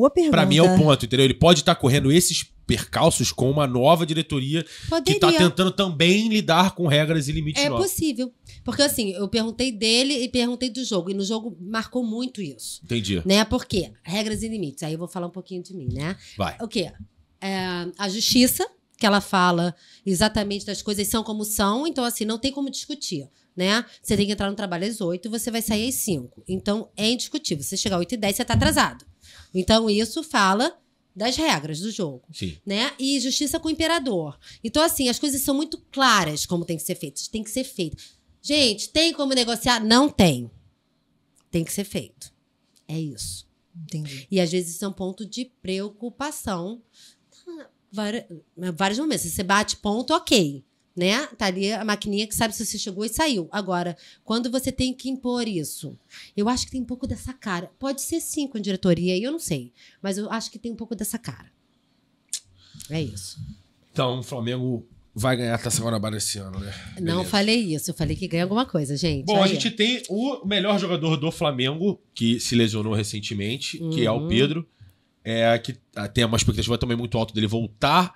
pergunta. pra mim é o ponto, entendeu? Ele pode estar correndo esses percalços com uma nova diretoria Poderia. que tá tentando também lidar com regras e limites É novos. possível. Porque assim, eu perguntei dele e perguntei do jogo. E no jogo marcou muito isso. Entendi. Né? Por quê? Regras e limites. Aí eu vou falar um pouquinho de mim, né? Vai. O quê? A justiça, que ela fala exatamente das coisas são como são. Então, assim, não tem como discutir, né? Você tem que entrar no trabalho às 8 e você vai sair às 5. Então, é indiscutível. Se você chegar às 8h10, você tá atrasado. Então, isso fala das regras do jogo. Sim. Né? E justiça com o imperador. Então, assim, as coisas são muito claras como tem que ser feitas. Tem que ser feito. Gente, tem como negociar? Não tem. Tem que ser feito. É isso. Entendi. E às vezes isso é um ponto de preocupação. Vários momentos. Se você bate ponto, ok. Né? Tá ali a maquininha que sabe se você chegou e saiu. Agora, quando você tem que impor isso, eu acho que tem um pouco dessa cara. Pode ser sim com diretoria, eu não sei. Mas eu acho que tem um pouco dessa cara. É isso. Então, o Flamengo vai ganhar a Taça Guanabara esse ano, né? Não Beleza. falei isso. Eu falei que ganha alguma coisa, gente. Bom, a Aí, gente tem o melhor jogador do Flamengo, que se lesionou recentemente, que é o Uhum. Pedro. Que tem uma expectativa também muito alta dele voltar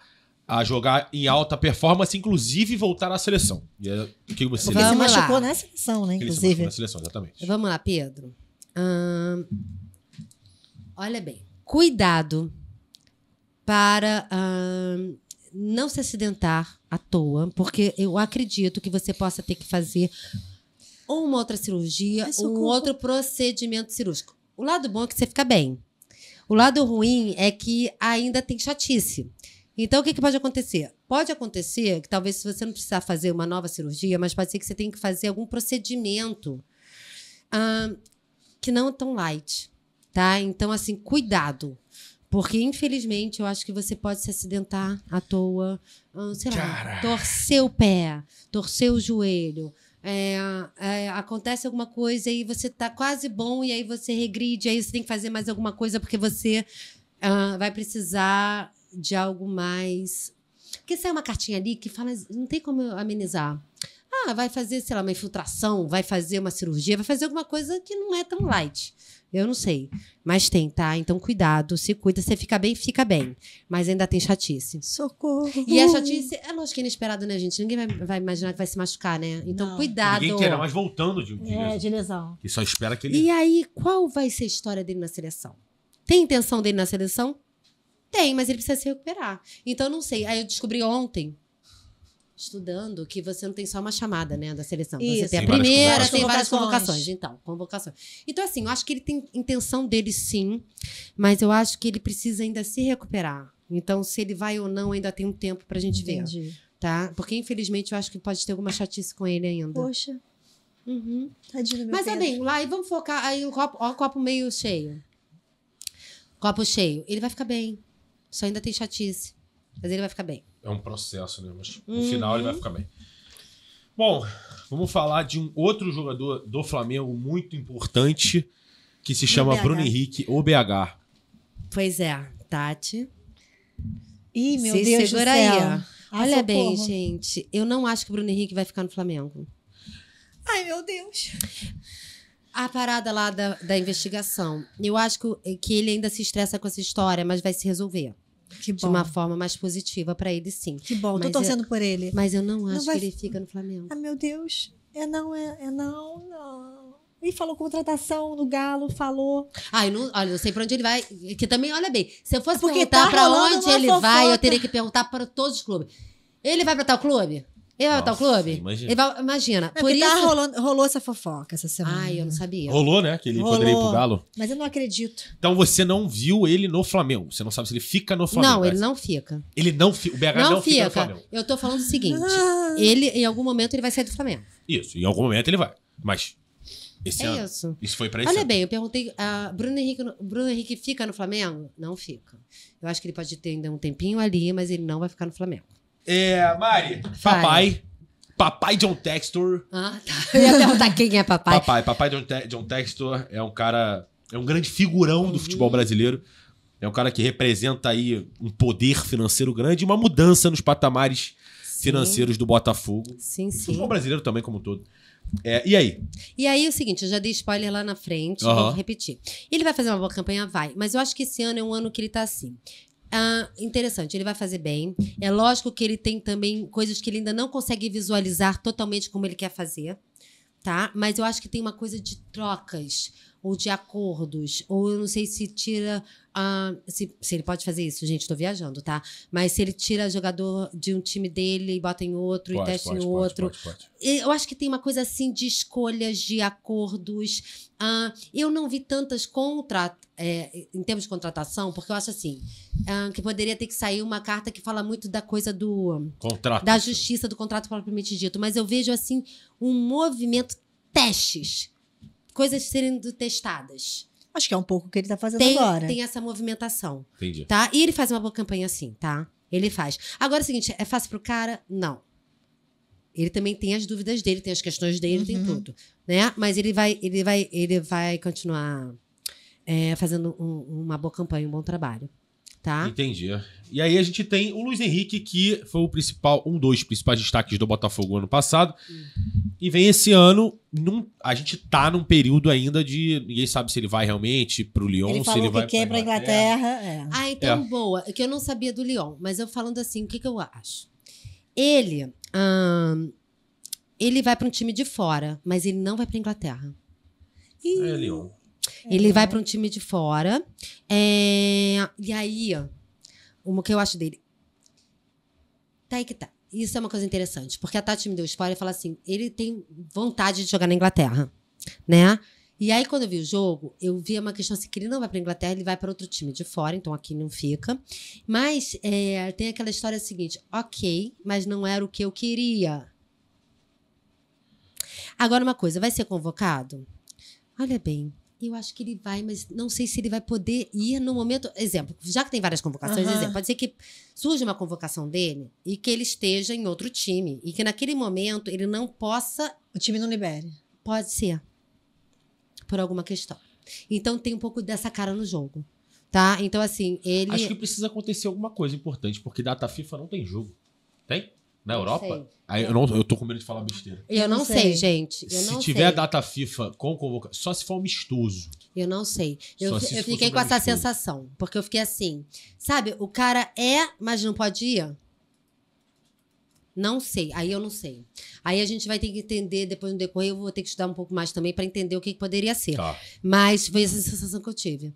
a jogar em alta performance, inclusive voltar à seleção. E o que você Porque se Vamos machucou lá. na seleção, né? Ele se machucou Inclusive. na seleção, exatamente. Vamos lá, Pedro. Olha bem. Cuidado para não se acidentar à toa, porque eu acredito que você possa ter que fazer ou uma outra cirurgia Ai, ou um socorro. outro procedimento cirúrgico. O lado bom é que você fica bem. O lado ruim é que ainda tem chatice. Então, o que pode acontecer? Pode acontecer que talvez se você não precisar fazer uma nova cirurgia, mas pode ser que você tenha que fazer algum procedimento que não é tão light, tá? Então, assim, cuidado. Porque, infelizmente, eu acho que você pode se acidentar à toa, sei lá, torcer o pé, torcer o joelho. Acontece alguma coisa e você tá quase bom e aí você regride, aí você tem que fazer mais alguma coisa porque você vai precisar de algo mais... Porque sai uma cartinha ali que fala, não tem como amenizar. Vai fazer, sei lá, uma infiltração, vai fazer uma cirurgia, vai fazer alguma coisa que não é tão light. Eu não sei. Mas tem, tá? Então, cuidado, se cuida. Você fica bem. Mas ainda tem chatice. Socorro. E a chatice, é lógico que é inesperado, né, gente? Ninguém vai imaginar que vai se machucar, né? Então, cuidado. Ninguém quer, mas voltando de lesão. E só espera que ele... E aí, qual vai ser a história dele na seleção? Tem intenção dele na seleção? Tem, mas ele precisa se recuperar. Então, eu não sei. Aí eu descobri ontem, estudando, que você não tem só uma chamada, né, da seleção. Isso. Você tem a Tem várias primeira, convocações. tem várias convocações. Então, convocações. Então, assim, eu acho que ele tem intenção dele, sim, mas eu acho que ele precisa ainda se recuperar. Então, se ele vai ou não, ainda tem um tempo pra gente ver. Entendi. Tá? Porque, infelizmente, eu acho que pode ter alguma chatice com ele ainda. Poxa, Uhum. tadinho do meu Mas é Pedro. bem, lá, e vamos focar aí o copo meio cheio. Copo cheio. Ele vai ficar bem. Só ainda tem chatice. Mas ele vai ficar bem. É um processo, né? Mas no final ele vai ficar bem. Bom, vamos falar de um outro jogador do Flamengo muito importante que se chama BH. Bruno Henrique, o BH. Pois é, Tati. Ih, meu Se Deus do segura céu. aí. Ai, Olha socorro. bem, gente. Eu não acho que o Bruno Henrique vai ficar no Flamengo. Ai, meu Deus. A parada lá da investigação. Eu acho que ele ainda se estressa com essa história, mas vai se resolver. Que De bom. uma forma mais positiva pra ele, sim. Que bom, tô Mas torcendo por ele. Mas eu não acho vai- que ele fica no Flamengo. Ai, meu Deus. Não. E falou contratação no Galo, falou. Olha, eu sei pra onde ele vai. Que também, olha bem, se eu fosse Porque perguntar tá pra rolando onde uma ele vai, eu fofoca. teria que perguntar para todos os clubes. Ele vai pra tal clube? Ele vai pra tal Nossa, clube? imagina. Imagina. É Por porque isso... rolou essa fofoca essa semana. Ai, eu não sabia. Rolou, né? Que ele poderia ir pro Galo. Mas eu não acredito. Então você não viu ele no Flamengo. Você não sabe se ele fica no Flamengo. Não, né? ele não fica. Ele não fica. O BH não fica no Flamengo. Eu tô falando o seguinte. Ah. Ele, em algum momento, ele vai sair do Flamengo. Isso, em algum momento ele vai. Mas esse ano. Isso. Isso foi pra esse Olha ano. bem, eu perguntei, Bruno Henrique fica no Flamengo? Não fica. Eu acho que ele pode ter ainda um tempinho ali, mas ele não vai ficar no Flamengo. Mari, Papai John Textor. Ah, tá. Eu ia perguntar quem é papai. Papai John Textor é um cara, é um grande figurão do futebol brasileiro. É um cara que representa aí um poder financeiro grande e uma mudança nos patamares financeiros do Botafogo. Sim, O sim. futebol brasileiro também como um todo. E aí? E aí, é o seguinte, eu já dei spoiler lá na frente, Aham. vou repetir. Ele vai fazer uma boa campanha? Vai. Mas eu acho que esse ano é um ano que ele tá assim. Interessante, ele vai fazer bem. É lógico que ele tem também coisas que ele ainda não consegue visualizar totalmente como ele quer fazer, tá? Mas eu acho que tem uma coisa de trocas ou de acordos, ou eu não sei se tira... se ele pode fazer isso, gente, tô viajando, tá? Mas se ele tira jogador de um time dele e bota em outro e testa em outro... Pode. Eu acho que tem uma coisa assim de escolhas, de acordos. Eu não vi tantas em termos de contratação, porque eu acho assim, que poderia ter que sair uma carta que fala muito da coisa Contrato. da justiça, do contrato propriamente dito. Mas eu vejo assim um movimento, testes, coisas sendo testadas. Acho que é um pouco o que ele tá fazendo agora. Tem essa movimentação, Entendi. tá? E ele faz uma boa campanha assim, tá? Ele faz. Agora é o seguinte, é fácil pro cara? Não. Ele também tem as dúvidas dele, tem as questões dele, tem tudo, né? Mas ele vai continuar fazendo uma boa campanha, um bom trabalho, tá? Entendi. E aí a gente tem o Luiz Henrique, que foi um dos principais destaques do Botafogo ano passado. E vem esse ano, a gente tá num período ainda de... Ninguém sabe se ele vai realmente pro Lyon, Ele se falou ele vai que quer pra Inglaterra. Então, boa. É que eu não sabia do Lyon, mas eu falando assim, o que eu acho? Ele vai para um time de fora, mas ele não vai para Inglaterra. É, Lyon. Ele vai para um time de fora. E aí, o que eu acho dele... Tá aí que tá. Isso é uma coisa interessante, porque a Tati me deu spoiler e fala assim, ele tem vontade de jogar na Inglaterra, né? E aí, quando eu vi o jogo, eu vi uma questão assim, que ele não vai pra Inglaterra, ele vai para outro time de fora, então aqui não fica. Mas tem aquela história seguinte, ok, mas não era o que eu queria. Agora, uma coisa, vai ser convocado? Olha bem, eu acho que ele vai, mas não sei se ele vai poder ir no momento... Exemplo, já que tem várias convocações, exemplo, pode ser que surja uma convocação dele e que ele esteja em outro time. E que naquele momento ele não possa... O time não libere. Pode ser. Por alguma questão. Então tem um pouco dessa cara no jogo. Tá? Então, assim, ele... Acho que precisa acontecer alguma coisa importante, porque data FIFA não tem jogo. Tem? Na Europa? Aí, eu tô com medo de falar besteira. Eu não sei, gente. Se tiver data FIFA com convocação, só se for amistoso. Eu não sei. Eu fiquei com essa sensação. Porque eu fiquei assim, sabe? O cara mas não pode ir? Não sei. Aí eu não sei. Aí a gente vai ter que entender, depois no decorrer, eu vou ter que estudar um pouco mais também para entender o que poderia ser. Tá. Mas foi essa sensação que eu tive.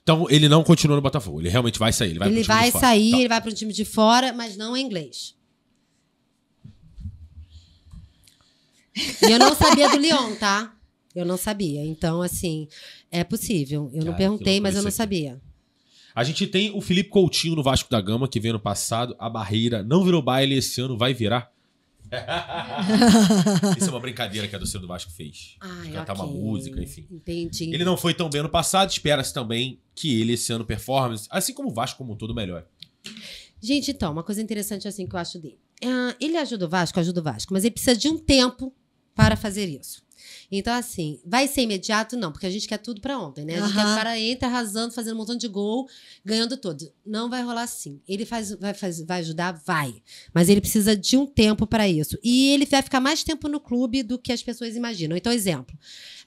Então, ele não continua no Botafogo. Ele realmente vai sair. Ele vai sair, ele vai para um time de fora, mas não em inglês. E eu não sabia do Lyon, tá? Eu não sabia. Então, assim, é possível. Eu não perguntei, mas eu não sabia. A gente tem o Felipe Coutinho no Vasco da Gama, que veio no passado. A barreira não virou baile, esse ano vai virar. Isso é uma brincadeira que a torcida do Vasco fez. Cantar uma música, enfim. Entendi. Ele não foi tão bem no passado, espera-se também que ele esse ano performance, assim como o Vasco como um todo, melhor. Gente, então, uma coisa interessante assim que eu acho dele. Ele ajuda o Vasco, mas ele precisa de um tempo para fazer isso. Então, assim, vai ser imediato? Não, porque a gente quer tudo pra ontem, né? A gente quer que o cara entre arrasando, fazendo um montão de gol, ganhando tudo. Não vai rolar assim. Ele vai ajudar? Vai. Mas ele precisa de um tempo para isso. E ele vai ficar mais tempo no clube do que as pessoas imaginam. Então, exemplo.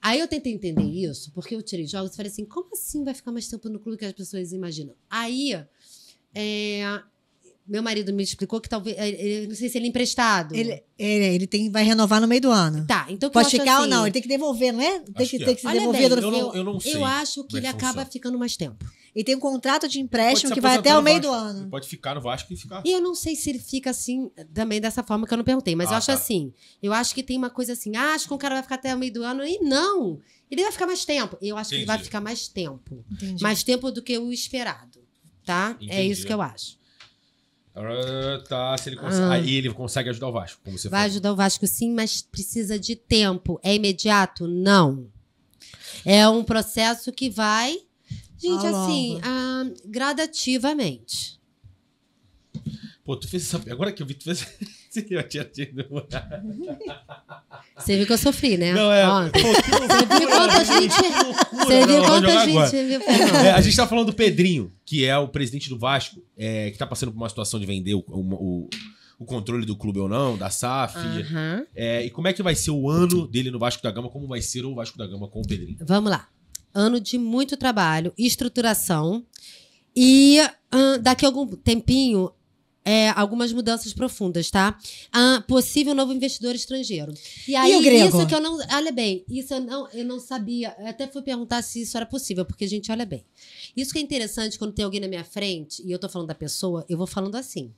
Aí eu tentei entender isso, porque eu tirei jogos e falei assim, como assim vai ficar mais tempo no clube do que as pessoas imaginam? Aí, meu marido me explicou que talvez... não sei se ele é emprestado. Ele vai renovar no meio do ano. Tá, então... Pode ficar ou não? Ele tem que devolver, não é? Tem que ser devolvido no final. Eu não sei. Eu acho que ele acaba ficando mais tempo. E tem um contrato de empréstimo que vai até o meio do ano. Ele pode ficar no Vasco e ficar... E eu não sei se ele fica assim, também dessa forma que eu não perguntei. Mas eu acho assim. Eu acho que tem uma coisa assim. Acho que o cara vai ficar até o meio do ano. E não. Ele vai ficar mais tempo. Eu acho que ele vai ficar mais tempo. Entendi. Mais tempo do que o esperado. Tá? Entendi. É isso que eu acho. Tá, se ele consegue. Aí ele consegue ajudar o Vasco, como você falou. Vai ajudar o Vasco, sim, mas precisa de tempo. É imediato? Não. É um processo que vai, gente, assim, gradativamente. Pô, tu fez essa. Agora que eu vi, tu fez. Você viu que eu sofri, né? Não, Você viu quanta gente viu, a gente tá falando do Pedrinho, que é o presidente do Vasco, que tá passando por uma situação de vender o controle do clube ou não, da SAF. E como é que vai ser o ano dele no Vasco da Gama? Como vai ser o Vasco da Gama com o Pedrinho? Vamos lá. Ano de muito trabalho, estruturação. E daqui a algum tempinho, algumas mudanças profundas, tá? Possível novo investidor estrangeiro. E aí, o grego? Isso que eu não... Olha bem, isso eu não sabia. Eu até fui perguntar se isso era possível, porque, gente, olha bem. Isso que é interessante, quando tem alguém na minha frente, e eu tô falando da pessoa, eu vou falando assim.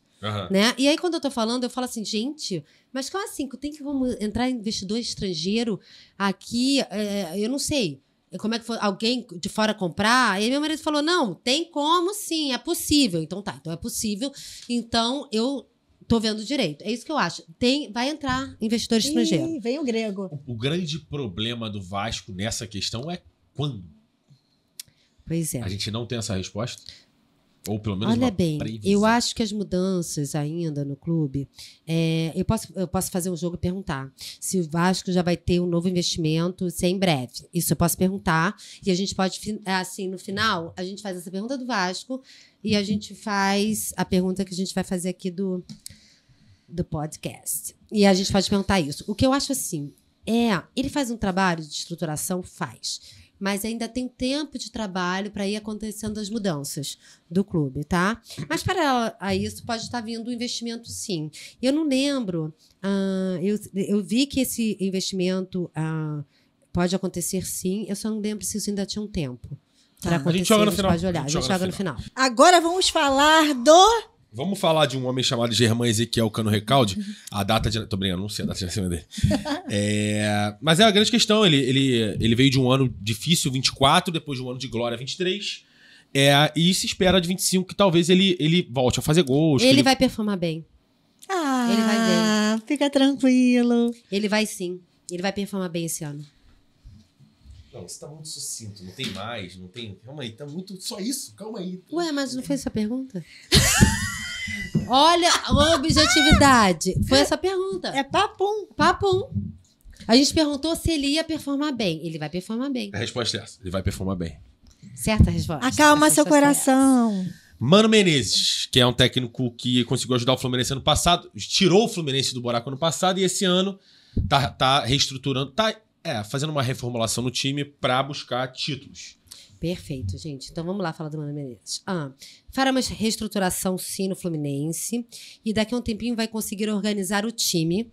Né? E aí, quando eu tô falando, eu falo assim, gente, mas como assim? Tem que entrar investidor estrangeiro aqui? Eu não sei. Como é que foi? Alguém de fora comprar? E aí meu marido falou, não, tem como sim, é possível. Então tá, então é possível. Então eu tô vendo direito. É isso que eu acho. Vai entrar investidor estrangeiro. Vem o grego. O grande problema do Vasco nessa questão é quando? Pois é. A gente não tem essa resposta? Ou pelo menos olha uma bem, previsão. eu acho que as mudanças ainda no clube... eu posso fazer um jogo e perguntar se o Vasco já vai ter um novo investimento, se é em breve. Isso eu posso perguntar. E a gente pode, assim, no final, a gente faz essa pergunta do Vasco e a gente faz a pergunta que a gente vai fazer aqui do podcast. E a gente pode perguntar isso. O que eu acho assim, ele faz um trabalho de estruturação? Faz. Mas ainda tem tempo de trabalho para ir acontecendo as mudanças do clube, tá? Mas para isso pode estar vindo um investimento, sim. Eu não lembro, eu vi que esse investimento pode acontecer, sim. Eu só não lembro se isso ainda tinha um tempo para acontecer. A gente joga no final. Pode olhar, a gente joga no final. Agora vamos falar do Vamos falar de um homem chamado Germán Ezequiel Cano Recalde. A data de... Tô brincando, não sei a data de nascimento dele. Mas é a grande questão. Ele veio de um ano difícil, 24, depois de um ano de glória, 23. E se espera de 25 que talvez ele volte a fazer gols. Ele vai performar bem. Ele vai bem. Fica tranquilo. Ele vai sim. Ele vai performar bem esse ano. Não, você tá muito sucinto. Não tem mais, não tem... Calma aí, tá muito... Só isso, calma aí. Ué, mas não foi essa pergunta? Olha a objetividade. Foi essa pergunta. É papum. Papum. A gente perguntou se ele ia performar bem. Ele vai performar bem. A resposta é essa. Ele vai performar bem. Certa resposta. Acalma seu coração. Mano Menezes, que é um técnico que conseguiu ajudar o Fluminense ano passado, tirou o Fluminense do buraco ano passado e esse ano tá reestruturando, fazendo uma reformulação no time pra buscar títulos. Perfeito, gente. Então vamos lá falar do Mano Menezes. Fará uma reestruturação sim no Fluminense e daqui a um tempinho vai conseguir organizar o time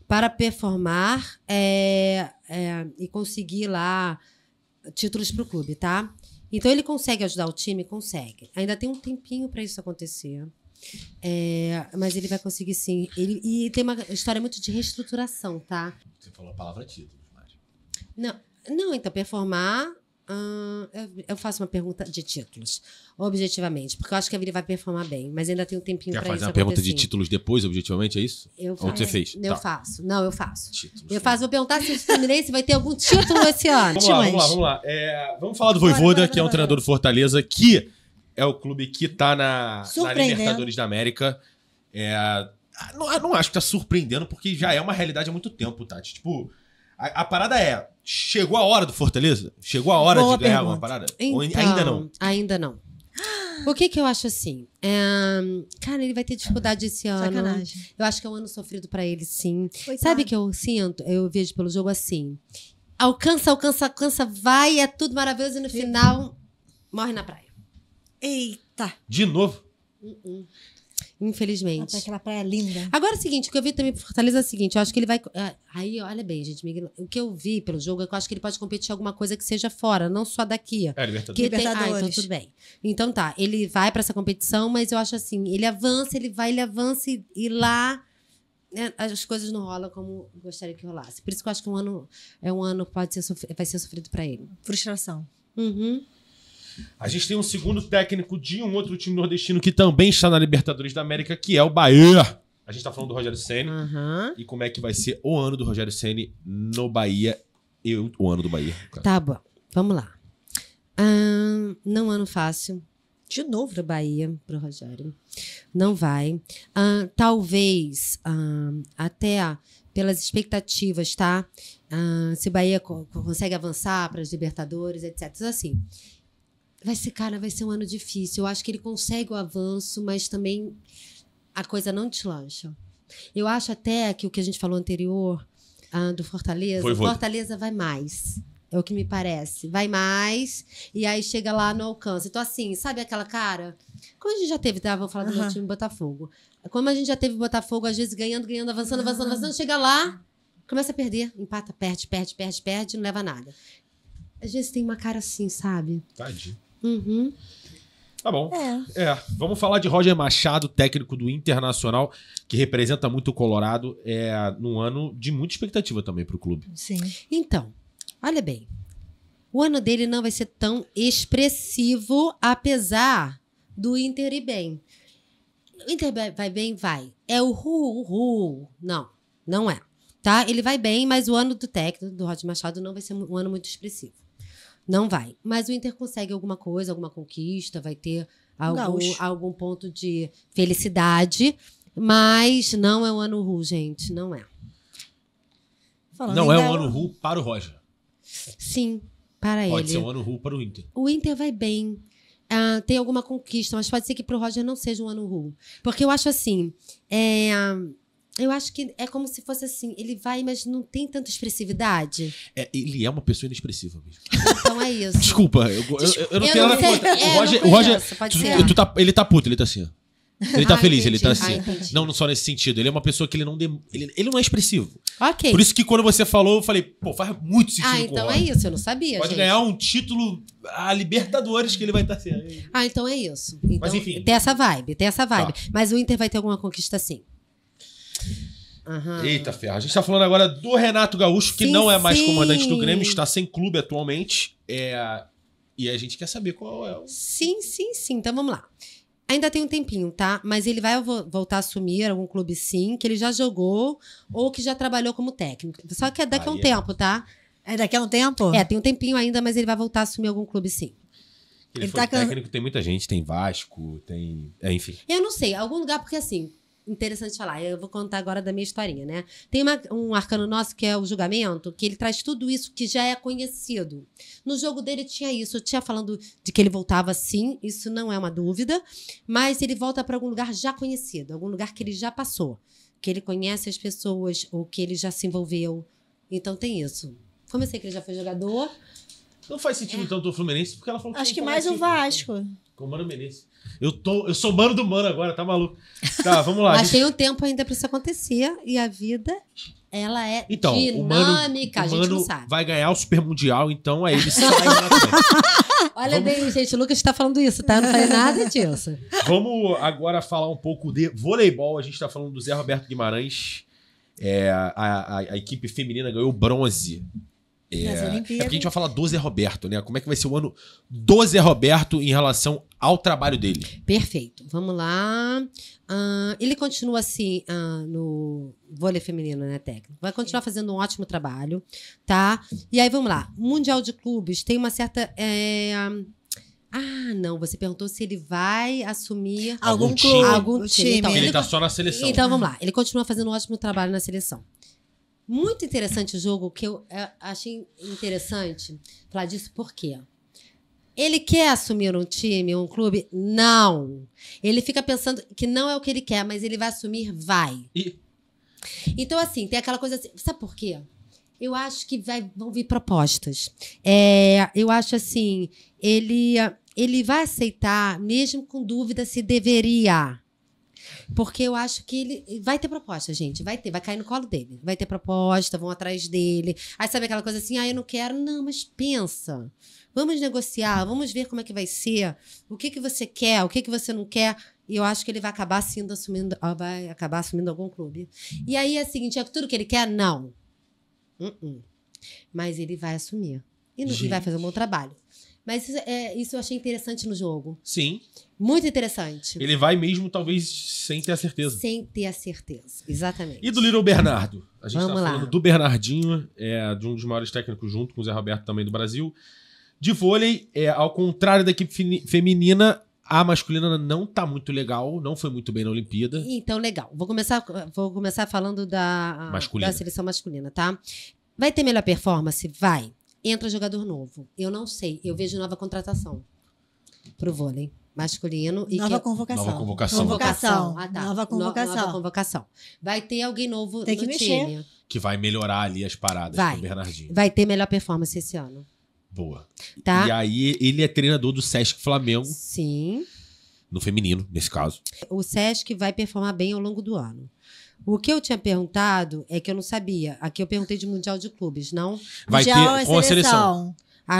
para performar e conseguir lá títulos pro clube, tá? Então ele consegue ajudar o time? Consegue. Ainda tem um tempinho para isso acontecer. Mas ele vai conseguir sim. E tem uma história muito de reestruturação, tá? Você falou a palavra títulos, Mari. Não, então performar... eu faço uma pergunta de títulos, objetivamente, porque eu acho que ele vai performar bem, mas ainda tem um tempinho para isso. Quer fazer uma pergunta de títulos depois, objetivamente, é isso? Eu faço. Ou você fez? Eu faço. Não, eu faço. Títulos, eu faço. Vou perguntar se o Fluminense vai ter algum título esse ano. Vamos lá. Vamos falar do Vojvoda, que é um treinador do Fortaleza, que é o clube que tá na Libertadores da América. Não acho que tá surpreendendo, porque já é uma realidade há muito tempo, Tati. Tipo... A parada chegou a hora do Fortaleza? Chegou a hora de ganhar uma parada? Então, ou ainda não? Ainda não. O que eu acho assim? Cara, ele vai ter dificuldade esse ano. Sacanagem. Eu acho que é um ano sofrido pra ele, sim. Coitado. Sabe o que eu sinto? Eu vejo pelo jogo assim. Alcança, vai, é tudo maravilhoso e no final morre na praia. Eita. De novo? Infelizmente. Aquela praia linda. Agora é o seguinte, o que eu vi também pro Fortaleza é o seguinte, eu acho que ele vai... Aí, olha bem, gente, Miguel, o que eu vi pelo jogo é que eu acho que ele pode competir em alguma coisa que seja fora, não só daqui. Libertadores. Então tudo bem. Então tá, ele vai pra essa competição, mas eu acho assim, ele avança e lá as coisas não rolam como eu gostaria que rolasse. Por isso que eu acho que um ano vai ser sofrido pra ele. Frustração. Uhum. A gente tem um segundo técnico de um outro time nordestino que também está na Libertadores da América, que é o Bahia. A gente tá falando do Rogério Ceni. E como é que vai ser o ano do Rogério Ceni no Bahia e o ano do Bahia. Tá bom, vamos lá. Não ano fácil. De novo pro Bahia, pro Rogério. Não vai. Talvez, até pelas expectativas, tá? Se o Bahia consegue avançar para as Libertadores, etc. Assim... Vai ser um ano difícil. Eu acho que ele consegue o avanço, mas também a coisa não deslancha. Eu acho até que o que a gente falou anterior do Fortaleza, Fortaleza vai mais. É o que me parece. Vai mais e aí chega lá no alcance. Então, assim, sabe aquela cara? Como a gente já teve, vou falar do meu time Botafogo. Como a gente já teve Botafogo, às vezes ganhando, avançando, chega lá, começa a perder, empata, perde, não leva a nada. Às vezes tem uma cara assim, sabe? Tadinho. Uhum. Tá bom. Vamos falar de Roger Machado, técnico do Internacional, que representa muito o Colorado, num ano de muita expectativa também pro clube. Sim. Então, olha bem. O ano dele não vai ser tão expressivo, apesar do Inter ir bem. O Inter vai bem? Vai. É o Não é. Tá? Ele vai bem, mas o ano do técnico, do Roger Machado, não vai ser um ano muito expressivo. Não vai. Mas o Inter consegue alguma coisa, alguma conquista, vai ter algum ponto de felicidade, mas não é um ano ruim, gente. Não é. Não é um ano ruim para o Roger. Sim, para ele. Pode ser um ano ruim para o Inter. O Inter vai bem. Tem alguma conquista, mas pode ser que para o Roger não seja um ano ruim. Porque eu acho assim... Eu acho que é como se fosse assim, ele vai, mas não tem tanta expressividade. Ele é uma pessoa inexpressiva mesmo. Então é isso. Desculpa, eu não tenho nada contra. O Roger, ele tá puto, ele tá assim, ó. Ele tá feliz, ele entendi. tá assim. Entendi. Não só nesse sentido. Ele é uma pessoa que ele não é expressivo. Ok. Por isso que quando você falou, eu falei, pô, faz muito sentido com o então Roger. é isso, eu não sabia, Pode gente. ganhar um título a Libertadores que ele vai estar sendo. Então é isso. Então, Mas enfim. Tem essa vibe. Tá. Mas o Inter vai ter alguma conquista sim. Aham. Eita ferro. A gente tá falando agora do Renato Gaúcho, que Sim, não é mais sim. comandante do Grêmio, está sem clube atualmente. E a gente quer saber qual é o... Sim. Então vamos lá. Ainda tem um tempinho, tá? Mas ele vai voltar a assumir algum clube sim, que ele já jogou ou que já trabalhou como técnico. Só que é daqui a um tempo, tá? É daqui a um tempo? Tem um tempinho ainda, mas ele vai voltar a assumir algum clube sim. Ele Ele foi tá técnico, tem muita gente, tem Vasco, tem... enfim. Eu não sei, algum lugar, porque assim, interessante falar, eu vou contar agora da minha historinha, né? Tem um arcano nosso que é o julgamento, que ele traz tudo isso que já é conhecido. No jogo dele tinha isso, eu tinha falando de que ele voltava sim, isso não é uma dúvida, mas ele volta para algum lugar já conhecido, algum lugar que ele já passou, que ele conhece as pessoas, ou que ele já se envolveu. Então tem isso. Como eu sei que ele já foi jogador... Não faz sentido tanto o Fluminense, porque ela falou Acho que não mais faz o sentido. Vasco. Com o Mano Menezes. Eu sou mano do mano agora, tá maluco? Tá, vamos lá. Mas tem um tempo ainda pra isso acontecer, e a vida, ela é Então, dinâmica, o a gente Mano não sabe. vai ganhar o Super Mundial, então aí ele sai lá também. Olha bem, gente, o Lucas tá falando isso, tá? Eu não falei nada disso. Vamos agora falar um pouco de voleibol. A gente tá falando do Zé Roberto Guimarães. A equipe feminina ganhou bronze. Nas Olimpíadas. Porque a gente vai falar do Zé Roberto, né? Como é que vai ser o ano do Zé Roberto em relação ao trabalho dele? Perfeito. Vamos lá. Ele continua assim no vôlei feminino, né, técnico? Vai continuar fazendo um ótimo trabalho, tá? E aí, vamos lá. Mundial de Clubes tem uma certa... não. Você perguntou se ele vai assumir Algum clube. time. algum time. Então, Ele tá só na seleção. Então, vamos lá. Ele continua fazendo um ótimo trabalho na seleção. Muito interessante o jogo, que eu achei interessante falar disso, por quê? Ele quer assumir um time, um clube? Não. Ele fica pensando que não é o que ele quer, mas ele vai assumir, vai. Então, assim, tem aquela coisa assim, sabe por quê? Eu acho que vão vir propostas. Eu acho assim, ele vai aceitar, mesmo com dúvida se deveria. Porque eu acho que ele vai ter proposta, gente. Vai cair no colo dele. Vai ter proposta, vão atrás dele. Aí sabe aquela coisa assim, eu não quero. Não, mas pensa. Vamos negociar, vamos ver como é que vai ser. O que você quer, o que você não quer. E eu acho que ele vai acabar assumindo algum clube. E aí é o seguinte, é tudo que ele quer? Não. Mas ele vai assumir. E vai fazer um bom trabalho. Mas isso eu achei interessante no jogo. Sim. Muito interessante. Ele vai mesmo, talvez, sem ter a certeza. Sem ter a certeza, exatamente. E do Little Bernardo? A gente Vamos tá lá. falando do Bernardinho, de um dos maiores técnicos junto com o Zé Roberto também do Brasil. De vôlei, ao contrário da equipe feminina, a masculina não tá muito legal, não foi muito bem na Olimpíada. Então, legal. Vou começar falando da seleção masculina, tá? Vai ter melhor performance? Vai. Entra jogador novo. Eu não sei. Eu vejo nova contratação pro vôlei masculino. Nova convocação. Nova convocação. Convocação. Ah, tá. Nova convocação. Nova convocação. Vai ter alguém novo Tem que no mexer. time. Que vai melhorar ali as paradas Vai. pro Bernardinho. Vai ter melhor performance esse ano. Boa. Tá? E aí, ele é treinador do Sesc Flamengo, Sim. no feminino, nesse caso. O Sesc vai performar bem ao longo do ano. O que eu tinha perguntado é que eu não sabia. Aqui eu perguntei de Mundial de Clubes, não? Vai Mundial ter é com a seleção.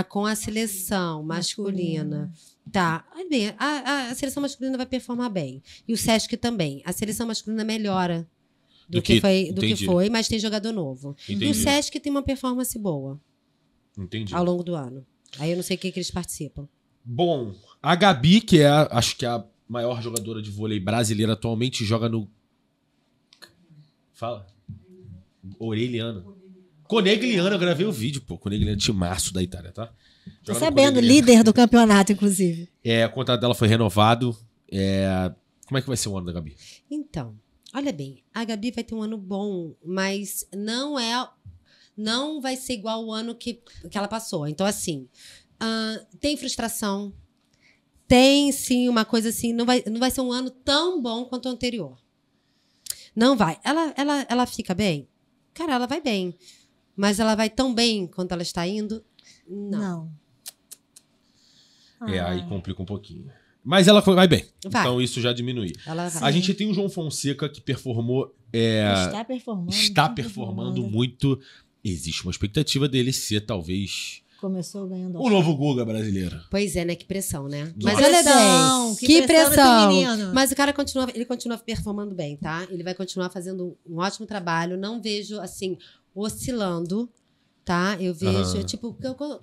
Com a seleção masculina. Tá. Olha bem, a seleção masculina vai performar bem. E o Sesc também. A seleção masculina melhora do que foi, mas tem jogador novo. Entendi. E o Sesc tem uma performance boa Entendi. ao longo do ano. Aí eu não sei o que eles participam. Bom, a Gabi, que acho que é a maior jogadora de vôlei brasileira atualmente, joga no... Fala. Conegliano, eu gravei o vídeo, pô. Conegliano, timaço da Itália, tá? Tô Joga no sabendo, Conegliano. líder do campeonato, inclusive. O contrato dela foi renovado. Como é que vai ser o ano da Gabi? Então, olha bem, a Gabi vai ter um ano bom, mas não vai ser igual o ano que ela passou. Então, assim, tem frustração, tem sim uma coisa assim, não vai ser um ano tão bom quanto o anterior. Não vai. Ela fica bem? Cara, ela vai bem. Mas ela vai tão bem quanto ela está indo? Não. Aí complica um pouquinho. Mas ela vai bem. Vai. Então isso já diminui. Ela vai. A gente tem o João Fonseca que performou. Está performando muito. Existe uma expectativa dele ser, talvez, Começou ganhando. o novo Guga brasileiro. Pois é, né? Que pressão, né? Nossa. Mas olha bem. Que pressão. Menino. Mas o cara continua performando bem, tá? Ele vai continuar fazendo um ótimo trabalho. Não vejo, assim, oscilando, tá? Eu vejo, tipo,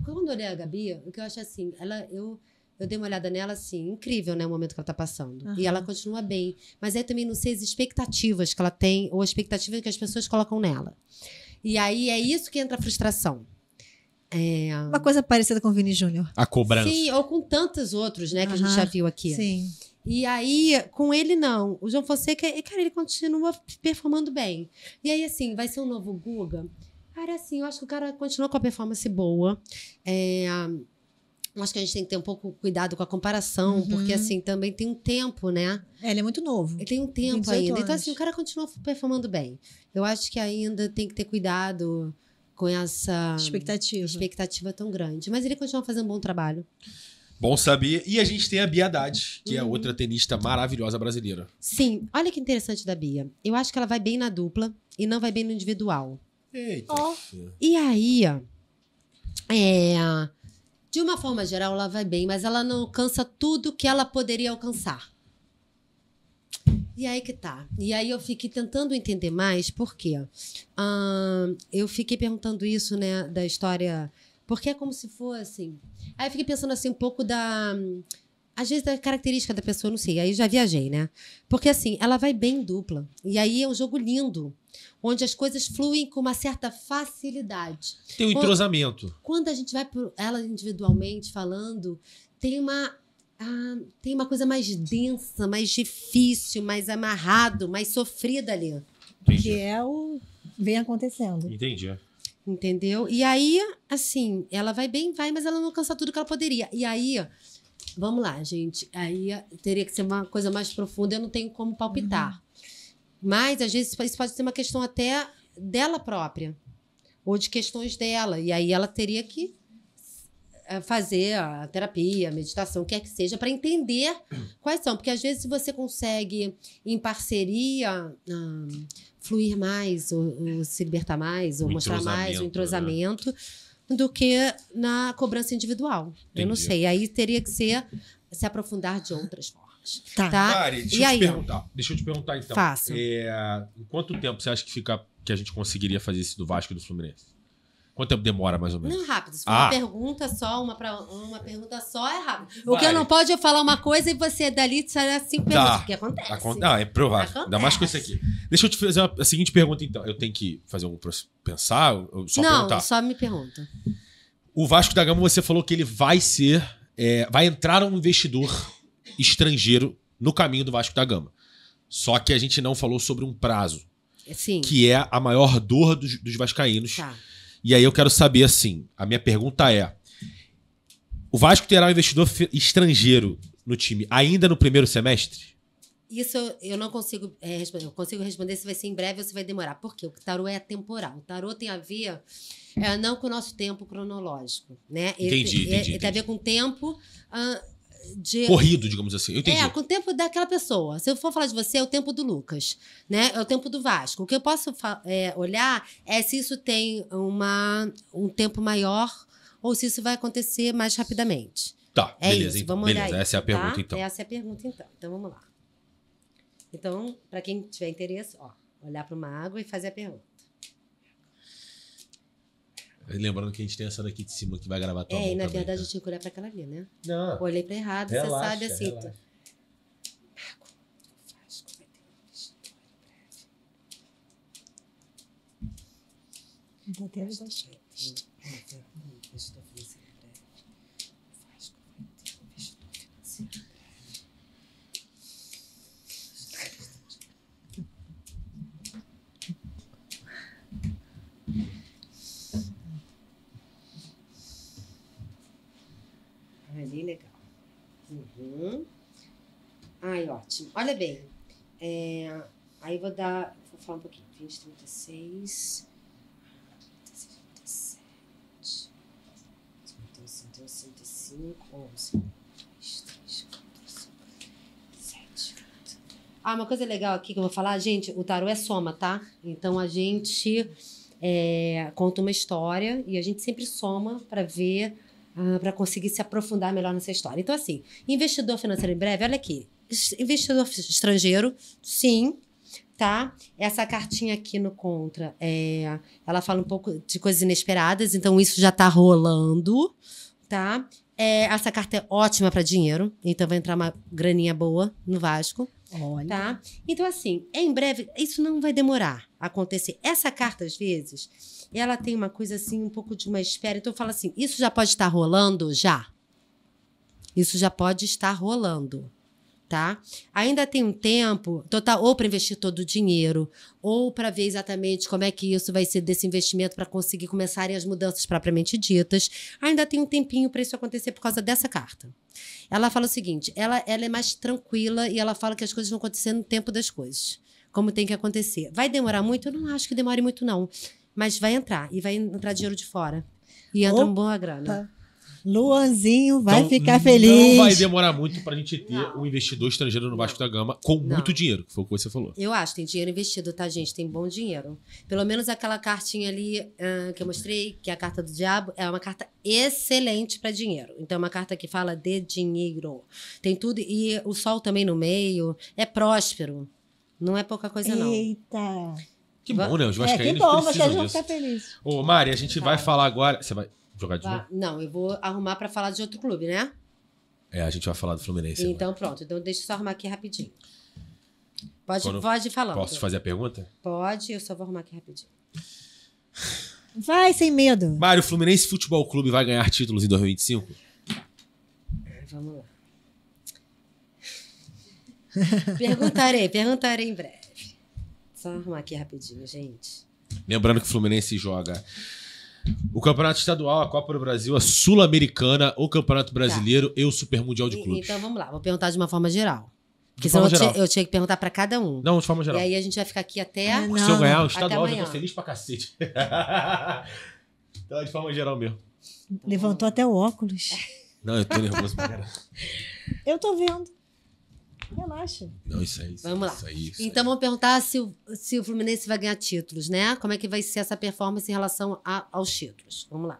quando eu olhei a Gabi, o que eu acho assim, eu dei uma olhada nela, assim, incrível, né? O momento que ela tá passando. E ela continua bem. Mas aí também não sei as expectativas que ela tem ou a expectativa que as pessoas colocam nela. E aí é isso que entra a frustração. Uma coisa parecida com o Vini Júnior. A cobrança. Sim, ou com tantos outros, né? Que a gente já viu aqui. Sim. E aí, com ele, não. O João Fonseca, cara, ele continua performando bem. E aí, assim, vai ser um novo Guga? Cara, assim, eu acho que o cara continua com a performance boa. Eu acho que a gente tem que ter um pouco cuidado com a comparação, porque, assim, também tem um tempo, né? Ele é muito novo. Ele tem um tempo ainda. Então, assim, o cara continua performando bem. Eu acho que ainda tem que ter cuidado com essa expectativa tão grande. Mas ele continua fazendo um bom trabalho. Bom saber. E a gente tem a Bia Haddad, que é outra tenista maravilhosa brasileira. Sim. Olha que interessante da Bia. Eu acho que ela vai bem na dupla e não vai bem no individual. Eita. E aí, de uma forma geral, ela vai bem, mas ela não alcança tudo que ela poderia alcançar. E aí que tá. E aí eu fiquei tentando entender mais por quê. Eu fiquei perguntando isso, né, da história... Porque é como se fosse... Aí eu fiquei pensando assim um pouco às vezes da característica da pessoa, não sei. Aí já viajei, né? Porque assim, ela vai bem em dupla. E aí é um jogo lindo, onde as coisas fluem com uma certa facilidade. Tem um entrosamento. Quando a gente vai por ela individualmente falando, tem uma coisa mais densa, mais difícil, mais amarrado, mais sofrida ali. Entendi. Que é vem acontecendo. Entendi. Entendeu? E aí, assim, ela vai bem, mas ela não alcança tudo que ela poderia. E aí, vamos lá, gente. Aí teria que ser uma coisa mais profunda, eu não tenho como palpitar. Mas, às vezes, isso pode ser uma questão até dela própria. Ou de questões dela. E aí ela teria que fazer a terapia, a meditação, o que quer que seja, para entender quais são. Porque, às vezes, se você consegue, em parceria, fluir mais, ou se libertar mais, ou mostrar mais o entrosamento, do que na cobrança individual. Entendi. Eu não sei. Aí teria que se aprofundar de outras formas. Tá. Mari, deixa eu te perguntar, então. Faça. Em quanto tempo você acha que a gente conseguiria fazer isso do Vasco e do Fluminense? Quanto tempo demora, mais ou menos? Não, rápido. Se for uma pergunta só, uma pergunta só, é rápido. O que eu não pode é falar uma coisa e você dali sai assim perguntas. O que acontece? É provável. Ainda mais com isso aqui. Deixa eu te fazer a seguinte pergunta, então. Eu tenho que fazer pensar? Só perguntar? Não, só me pergunta. O Vasco da Gama, você falou que ele vai ser... vai entrar um investidor estrangeiro no caminho do Vasco da Gama. Só que a gente não falou sobre um prazo. Sim. Que é a maior dor dos vascaínos. Tá. E aí eu quero saber, assim, a minha pergunta é: o Vasco terá um investidor estrangeiro no time ainda no primeiro semestre? Isso eu não consigo responder. Eu consigo responder se vai ser em breve ou se vai demorar. Por quê? O tarô é atemporal. O tarô tem a ver não com o nosso tempo cronológico, né? Entendi. Tem a ver com o tempo... corrido, digamos assim. Eu entendi. Com o tempo daquela pessoa. Se eu for falar de você, é o tempo do Lucas, né? É o tempo do Vasco. O que eu posso olhar é se isso tem um tempo maior ou se isso vai acontecer mais rapidamente. Tá, beleza. Isso. Então, Vamos olhar beleza. Essa é a pergunta, então. Essa é a pergunta, então. Então, vamos lá. Então, para quem tiver interesse, olhar para uma água e fazer a pergunta. Lembrando que a gente tem essa daqui de cima que vai gravar tua mão e na também, verdade tá? eu tinha que olhar para aquela ali, né? Não. Olhei para errado, você sabe assim. Relaxa. Tá tendo bastante. Ali, legal. Ai, ótimo. Olha bem. Aí vou falar um pouquinho. 20, 36, 37, 51, 55, 11, 2, 3, 4, 5, Uma coisa legal aqui que eu vou falar, gente, o tarô é soma, tá? Então a gente conta uma história e a gente sempre soma para ver, para conseguir se aprofundar melhor nessa história. Então, assim, investidor financeiro em breve, olha aqui. Investidor estrangeiro, sim, tá? Essa cartinha aqui no contra, ela fala um pouco de coisas inesperadas, então isso já tá rolando, tá? Essa carta é ótima para dinheiro, então vai entrar uma graninha boa no Vasco. Olha. Tá? Então, assim, em breve, isso não vai demorar a acontecer. Essa carta, às vezes, ela tem uma coisa assim, um pouco de uma espera. Então, eu falo assim, isso já pode estar rolando? Já. Isso já pode estar rolando, tá? Ainda tem um tempo, total, ou para investir todo o dinheiro, ou para ver exatamente como é que isso vai ser desse investimento para conseguir começarem as mudanças propriamente ditas. Ainda tem um tempinho para isso acontecer por causa dessa carta. Ela fala o seguinte, ela é mais tranquila e ela fala que as coisas vão acontecer no tempo das coisas, como tem que acontecer. Vai demorar muito? Eu não acho que demore muito, não. Mas vai entrar, e vai entrar dinheiro de fora. E entra uma boa grana. Luanzinho vai Então, ficar feliz. Não vai demorar muito pra gente ter um investidor estrangeiro no Vasco da Gama com muito dinheiro, que foi o que você falou. Eu acho, tem dinheiro investido, tá, gente? Tem bom dinheiro. Pelo menos aquela cartinha ali que eu mostrei, que é a carta do diabo, é uma carta excelente para dinheiro. Então, é uma carta que fala de dinheiro. Tem tudo, e o sol também no meio, é próspero. Não é pouca coisa, não. Eita. Que bom, né? Os vascaínos que bom, mas precisam eles vão disso. ficar felizes. Ô, Mari, a gente vai falar agora... Você vai jogar de novo? Não, eu vou arrumar para falar de outro clube, né? A gente vai falar do Fluminense Então, agora. pronto. Então, deixa eu só arrumar aqui rapidinho. Pode ir falando. Posso fazer a pergunta? Pode, eu só vou arrumar aqui rapidinho. Vai, sem medo. Mário, o Fluminense Futebol Clube vai ganhar títulos em 2025? Vamos lá. Perguntarei em breve. Só arrumar aqui rapidinho, gente. Lembrando que o Fluminense joga o Campeonato Estadual, a Copa do Brasil, a Sul-Americana, o Campeonato Brasileiro e o Super Mundial de Clubes. Então vamos lá, vou perguntar de uma forma geral. Porque forma senão geral. eu tinha que perguntar para cada um. Não, de forma geral. E aí a gente vai ficar aqui até. Se eu ganhar o até estadual, eu já amanhã. tô feliz pra cacete. Então é de forma geral mesmo. Levantou até o óculos. Não, eu tô nervoso pra caralho. Eu tô vendo. Relaxa. Não, isso aí. Vamos lá. Isso aí. Então vamos perguntar se o Fluminense vai ganhar títulos, né? Como é que vai ser essa performance em relação aos títulos? Vamos lá.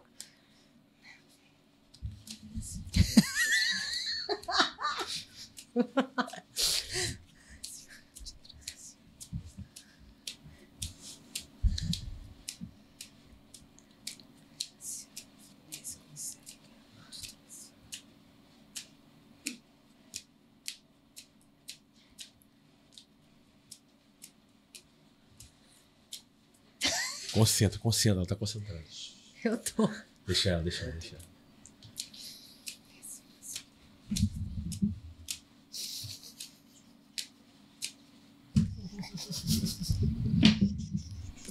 Concentra, ela tá concentrada. Eu tô. Deixa ela.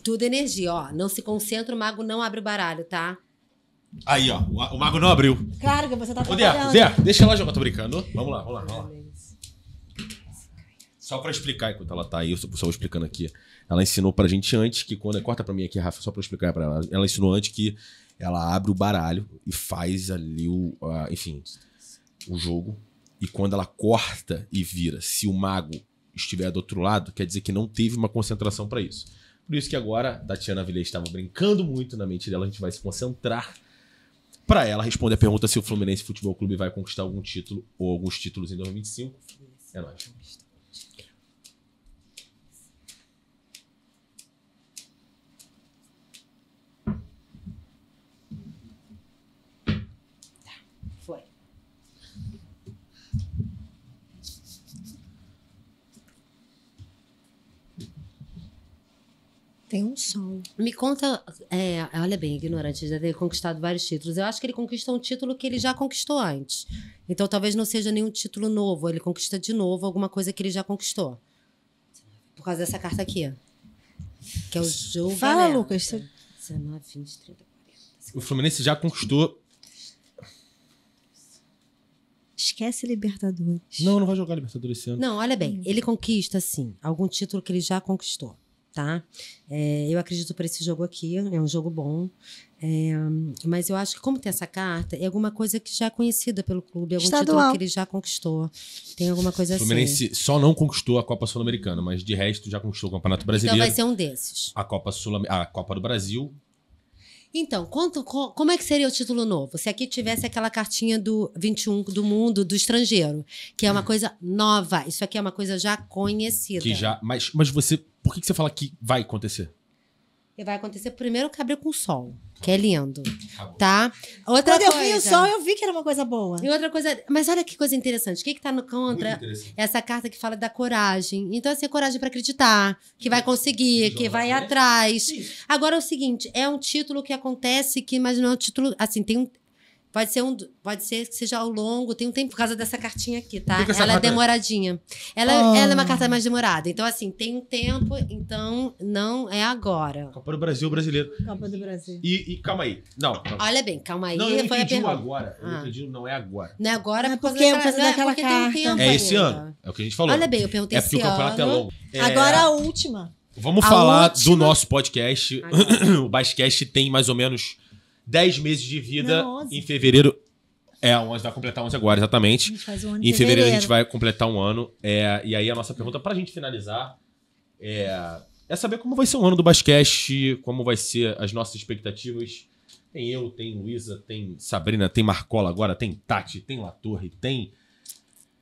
Tudo energia, ó. Não se concentra, o mago não abre o baralho, tá? Aí, ó, o mago não abriu. Claro que você tá Ô, trabalhando. Zé, deixa ela jogar, tô brincando. Vamos lá. Só pra explicar, enquanto ela tá aí, eu só vou explicando aqui. Ela ensinou pra gente antes que quando... Corta pra mim aqui, Rafa, só pra eu explicar pra ela. Ela ensinou antes que ela abre o baralho e faz ali o jogo. E quando ela corta e vira, se o mago estiver do outro lado, quer dizer que não teve uma concentração pra isso. Por isso que agora a Tatiana Vilés estava brincando muito na mente dela, a gente vai se concentrar pra ela responder a pergunta se o Fluminense Futebol Clube vai conquistar algum título ou alguns títulos em 2025. É nóis. Foi. Tem um sol. Me conta, olha bem, ignorante, já ter conquistado vários títulos. Eu acho que ele conquistou um título que ele já conquistou antes. Então talvez não seja nenhum título novo. Ele conquista de novo alguma coisa que ele já conquistou. Por causa dessa carta aqui. Que é o jogo. Fala, Lucas. 19, 20, 30, 40. O Fluminense já conquistou... Esquece Libertadores. Não vai jogar Libertadores esse ano. Não, olha bem. Ele conquista, sim, algum título que ele já conquistou. Tá? Eu acredito para esse jogo aqui, é um jogo bom. Mas eu acho que, como tem essa carta, é alguma coisa que já é conhecida pelo clube, algum Estadual. título que ele já conquistou. Tem alguma coisa O Fluminense assim. só não conquistou a Copa Sul-Americana, mas de resto já conquistou o Campeonato Brasileiro. Então vai ser um desses. A Copa do Brasil. Então, como é que seria o título novo? Se aqui tivesse aquela cartinha do 21 do mundo, do estrangeiro, que é uma coisa nova. Isso aqui é uma coisa já conhecida. Mas você. Por que você fala que vai acontecer? E vai acontecer primeiro que abriu com o sol, que é lindo. Acabou. Tá? Outra Quando coisa. eu vi o sol, eu vi que era uma coisa boa. E outra coisa. Mas olha que coisa interessante. O que tá no contra? Muito interessante. Essa carta que fala da coragem. Então, assim, coragem pra acreditar, que vai conseguir, que vai atrás. Agora é o seguinte: é um título que acontece que, mas não é um título. Assim, tem um. Pode ser que seja ao longo, tem um tempo por causa dessa cartinha aqui, tá? Por que essa Ela é carta- demoradinha. Ela é uma carta mais demorada. Então, assim, tem um tempo, então não é agora. Copa do Brasil brasileiro. Copa do Brasil. E calma aí. Não. Olha bem, calma aí. Não, eu foi a entendi o pergunta. agora. Eu entendi, não é agora. Não é agora É por causa porque daquela, daquela porque tem um carta. tempo É esse ainda. ano. É o que a gente falou. Olha bem, eu perguntei É porque esse o campeonato é ano. longo. Agora a última. Vamos A falar última- do nosso podcast. Agora. O Basquete tem mais ou menos 10 meses de vida. Não, 11. Em fevereiro. 11, vai completar 11 agora, A exatamente. gente faz um ano Em fevereiro a gente vai completar um ano. E aí a nossa pergunta pra gente finalizar é saber como vai ser o ano do basquete, como vai ser as nossas expectativas. Tem eu, tem Luísa, tem Sabrina, tem Marcola agora, tem Tati, tem Latorre, tem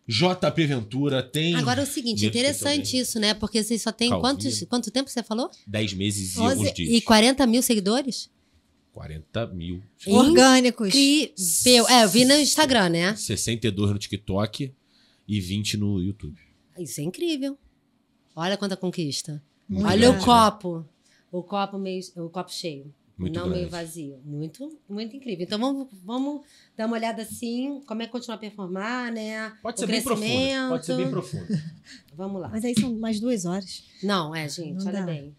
JP Ventura, tem... Agora é o seguinte, Mirko interessante também. isso, né? Porque vocês só têm Calvinho. quanto tempo você falou? 10 meses e 11 alguns dias. E 40 mil seguidores? 40 mil. Orgânicos. Incrível. Eu vi no Instagram, né? 62 no TikTok e 20 no YouTube. Isso é incrível. Olha quanta conquista. Muito Olha grande, o copo. O copo cheio. Muito não grande. meio vazio. Muito, muito incrível. Então vamos dar uma olhada assim, como é que continuar a performar, né? Pode O ser bem profundo. crescimento. Pode ser bem profundo. Vamos lá. Mas aí são mais 2 horas. Não, gente, Não olha dá. bem.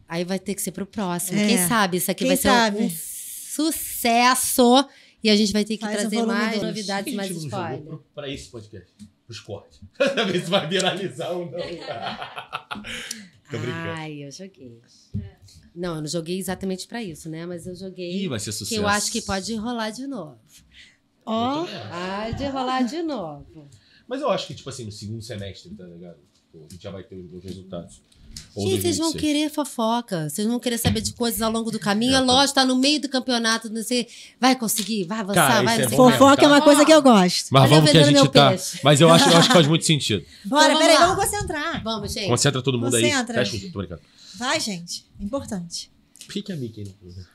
Aí vai ter que ser pro próximo. É. Quem sabe isso aqui Quem vai ser sabe? um sucesso. E a gente vai ter que Faz o trazer volume mais dois. novidades, mais não spoiler. jogou pra esse podcast? Pros cortes. Pra ver se vai viralizar ou não. Tô brincando. Ai, eu joguei. Não, eu não joguei exatamente pra isso, né? Mas eu joguei. Ih, vai ser que sucesso. eu acho que pode rolar de novo. Ó, Pode rolar de novo. Mas eu acho que, tipo assim, no segundo semestre, tá ligado? Pô, a gente já vai ter os resultados. Ou Gente, vocês vão 2026. querer fofoca. Vocês vão querer saber de coisas ao longo do caminho. É, É tá. lógico, tá no meio do campeonato. Não sei, vai conseguir, vai avançar, Cara, vai isso é não sei bom o quê. fofoca é uma Ó, coisa que eu gosto. Mas Olha vamos eu que a vendendo gente meu tá. peixe. Mas eu acho que faz muito sentido. Bora, vamos peraí, lá. vamos concentrar. Vamos, gente. Concentra todo mundo aí. Concentra. Fecha o. Tô brincando. Vai, gente. Importante. Por que é a Mickey aí no programa?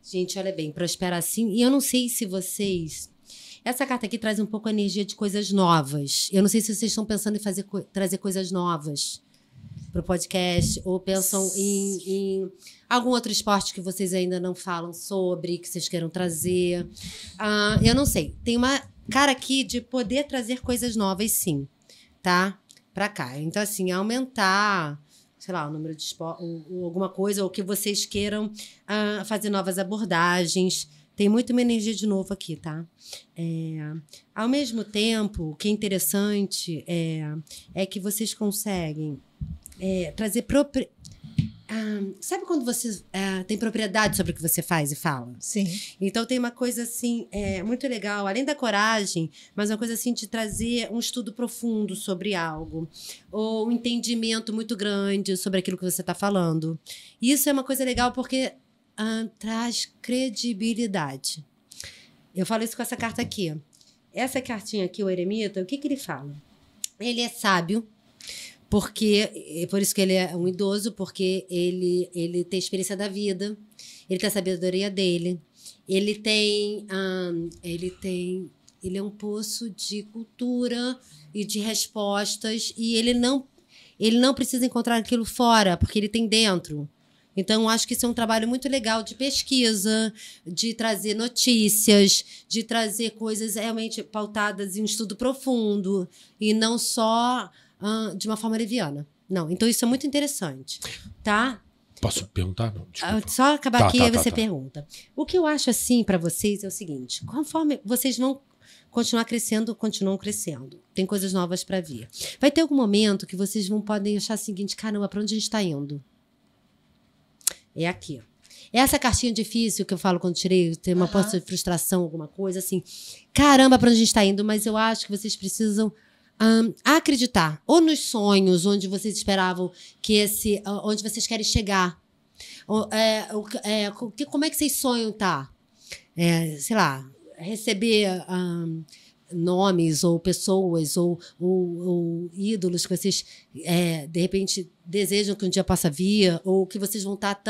Gente, olha bem, prosperar assim. E eu não sei se vocês. Essa carta aqui traz um pouco a energia de coisas novas. Eu não sei se vocês estão pensando em trazer coisas novas para o podcast, ou pensam em algum outro esporte que vocês ainda não falam sobre, que vocês queiram trazer. Eu não sei. Tem uma cara aqui de poder trazer coisas novas, sim, tá? Para cá. Então, assim, aumentar, sei lá, o número de esporte, ou alguma coisa, ou que vocês queiram fazer novas abordagens. Tem muito uma energia de novo aqui, tá? Ao mesmo tempo, o que é interessante é que vocês conseguem trazer sabe quando você tem propriedade sobre o que você faz e fala? Sim. Então tem uma coisa assim, muito legal, além da coragem, mas uma coisa assim de trazer um estudo profundo sobre algo, ou um entendimento muito grande sobre aquilo que você está falando. Isso é uma coisa legal porque traz credibilidade. Eu falo isso com essa carta aqui. Essa cartinha aqui, o Eremita, o que ele fala? Ele é sábio, porque por isso que ele é um idoso, porque ele tem experiência da vida, ele tem a sabedoria dele, ele é um poço de cultura e de respostas, e ele não precisa encontrar aquilo fora, porque ele tem dentro. Então, acho que isso é um trabalho muito legal de pesquisa, de trazer notícias, de trazer coisas realmente pautadas em um estudo profundo e não só de uma forma leviana. Não, então isso é muito interessante, tá? Posso perguntar? Não, só acabar aqui, aí você pergunta. O que eu acho, assim, para vocês é o seguinte, conforme vocês vão continuam crescendo. Tem coisas novas para vir. Vai ter algum momento que vocês podem achar o seguinte, caramba, para onde a gente está indo? É aqui. Essa cartinha difícil que eu falo quando tirei, tem uma posse de frustração, alguma coisa assim. Caramba, para onde a gente está indo? Mas eu acho que vocês precisam acreditar. Ou nos sonhos, onde vocês esperavam que onde vocês querem chegar. Como é que vocês sonham, tá? Sei lá, receber nomes ou pessoas ou ídolos que vocês, de repente, desejam que um dia possa vir, ou que vocês vão estar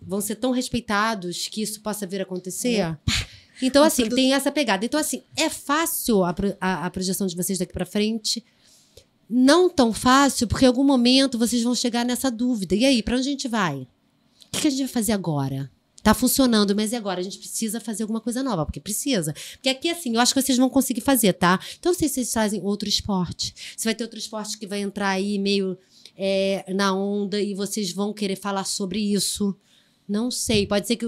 vão ser tão respeitados que isso possa vir a acontecer. Então, assim, tem essa pegada. Então, assim, é fácil a projeção de vocês daqui para frente. Não tão fácil, porque em algum momento vocês vão chegar nessa dúvida. E aí, para onde a gente vai? O que a gente vai fazer agora? Tá funcionando, mas e agora? A gente precisa fazer alguma coisa nova, porque precisa. Porque aqui, assim, eu acho que vocês vão conseguir fazer, tá? Então, não sei se vocês fazem outro esporte. Se vai ter outro esporte que vai entrar aí meio na onda e vocês vão querer falar sobre isso. Não sei. Pode ser que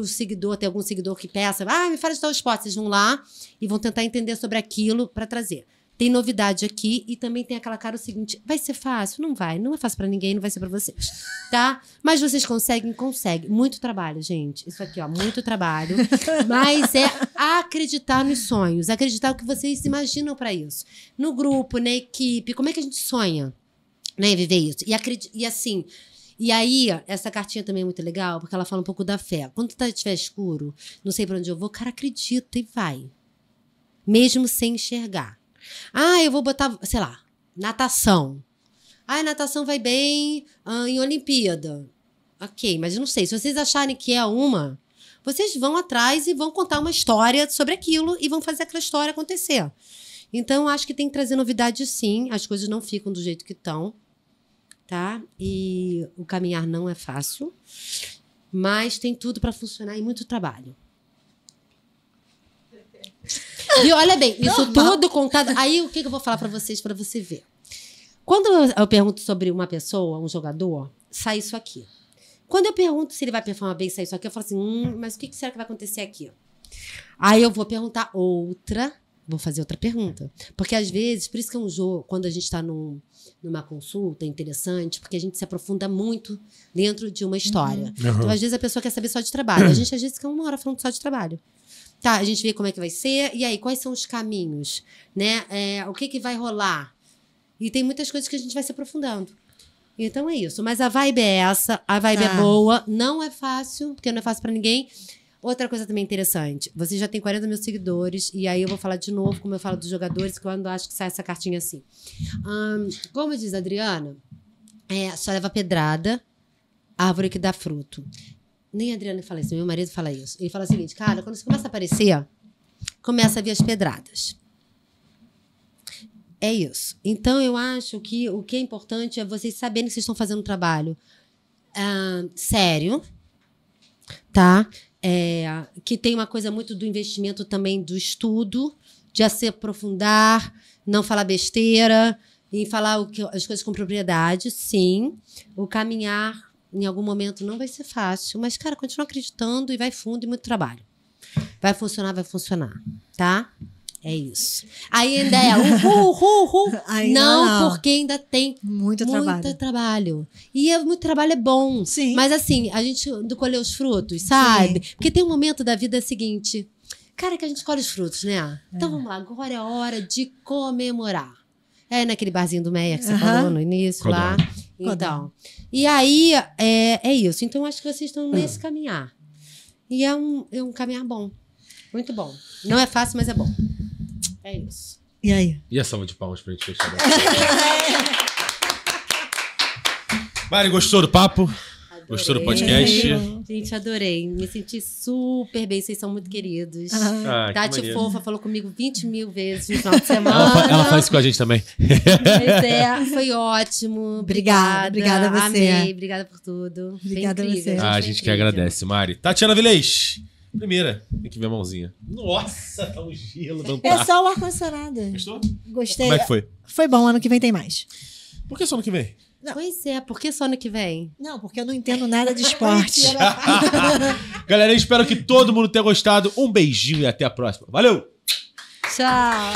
tem algum seguidor que peça, me fala de tal esporte. Vocês vão lá e vão tentar entender sobre aquilo para trazer. Tem novidade aqui e também tem aquela cara o seguinte, vai ser fácil? Não vai. Não é fácil pra ninguém, não vai ser pra vocês, tá? Mas vocês conseguem? Conseguem. Muito trabalho, gente. Isso aqui, ó, muito trabalho. Mas é acreditar nos sonhos, acreditar o que vocês imaginam pra isso. No grupo, na equipe, como é que a gente sonha, né? Viver isso. E assim... E aí, essa cartinha também é muito legal, porque ela fala um pouco da fé. Quando estiver escuro, não sei pra onde eu vou, cara, acredita e vai. Mesmo sem enxergar. Eu vou botar, sei lá, natação. Natação vai bem em Olimpíada. Ok, mas eu não sei. Se vocês acharem que é vocês vão atrás e vão contar uma história sobre aquilo e vão fazer aquela história acontecer. Então, acho que tem que trazer novidade, sim. As coisas não ficam do jeito que estão, tá? E o caminhar não é fácil, mas tem tudo para funcionar e muito trabalho. E olha bem, isso tudo contado. Aí o que eu vou falar pra vocês, pra você ver. Quando eu pergunto sobre uma pessoa, um jogador, sai isso aqui. Quando eu pergunto se ele vai performar bem, sai isso aqui, eu falo assim, mas o que será que vai acontecer aqui? Aí eu vou perguntar vou fazer outra pergunta. Porque às vezes, por isso que é um jogo, quando a gente tá numa consulta interessante, porque a gente se aprofunda muito dentro de uma história. Então, às vezes, a pessoa quer saber só de trabalho. A gente, às vezes, fica 1 hora falando só de trabalho. Tá, a gente vê como é que vai ser. E aí, quais são os caminhos? Né? O que vai rolar? E tem muitas coisas que a gente vai se aprofundando. Então, é isso. Mas a vibe é essa. A vibe é boa. Não é fácil, porque não é fácil pra ninguém. Outra coisa também interessante. Você já tem 40 mil seguidores. E aí, eu vou falar de novo, como eu falo dos jogadores, quando eu acho que sai essa cartinha assim. Como diz a Adriana, só leva pedrada, árvore que dá fruto. Nem a Adriana fala isso, meu marido fala isso. Ele fala o seguinte, cara, quando você começa a aparecer, começa a vir as pedradas. É isso. Então, eu acho que o que é importante é vocês saberem que vocês estão fazendo um trabalho sério, tá? Que tem uma coisa muito do investimento também do estudo, de se aprofundar, não falar besteira, e falar as coisas com propriedade, sim. O caminhar em algum momento não vai ser fácil, mas, cara, continua acreditando e vai fundo e muito trabalho. Vai funcionar, tá? É isso. Aí ainda não, porque ainda tem muito trabalho. E muito trabalho é bom. Sim. Mas assim, a gente colher os frutos, sabe? Sim. Porque tem um momento da vida seguinte, cara, que a gente colhe os frutos, né? Então vamos lá, agora é hora de comemorar. Naquele barzinho do Meia que você falou no início lá. Então, e aí é isso. Então, acho que vocês estão nesse caminhar. E é um caminhar bom. Muito bom. Não é fácil, mas é bom. É isso. E aí? E a salva de palmas pra gente fechar? Mari, gostou do papo? Adorei. Gostou do podcast? Gente, adorei. Me senti super bem. Vocês são muito queridos. Ah, Tati Fofa falou comigo 20 mil vezes no final de semana. Ela faz isso com a gente também. Pois é, foi ótimo. Obrigada a você. Amei, obrigada por tudo. Obrigada a você. A gente que agradece, Mari. Tatiana Vilês. Primeira. Tem que ver a mãozinha. Nossa, tá um gelo. Não É tá. só o ar-condicionado. Gostou? Gostei. Como é que foi? Foi bom, ano que vem tem mais. Por que só ano que vem? Pois é, por que só ano que vem? Não, porque eu não entendo nada de esporte. Galera, eu espero que todo mundo tenha gostado. Um beijinho e até a próxima. Valeu! Tchau!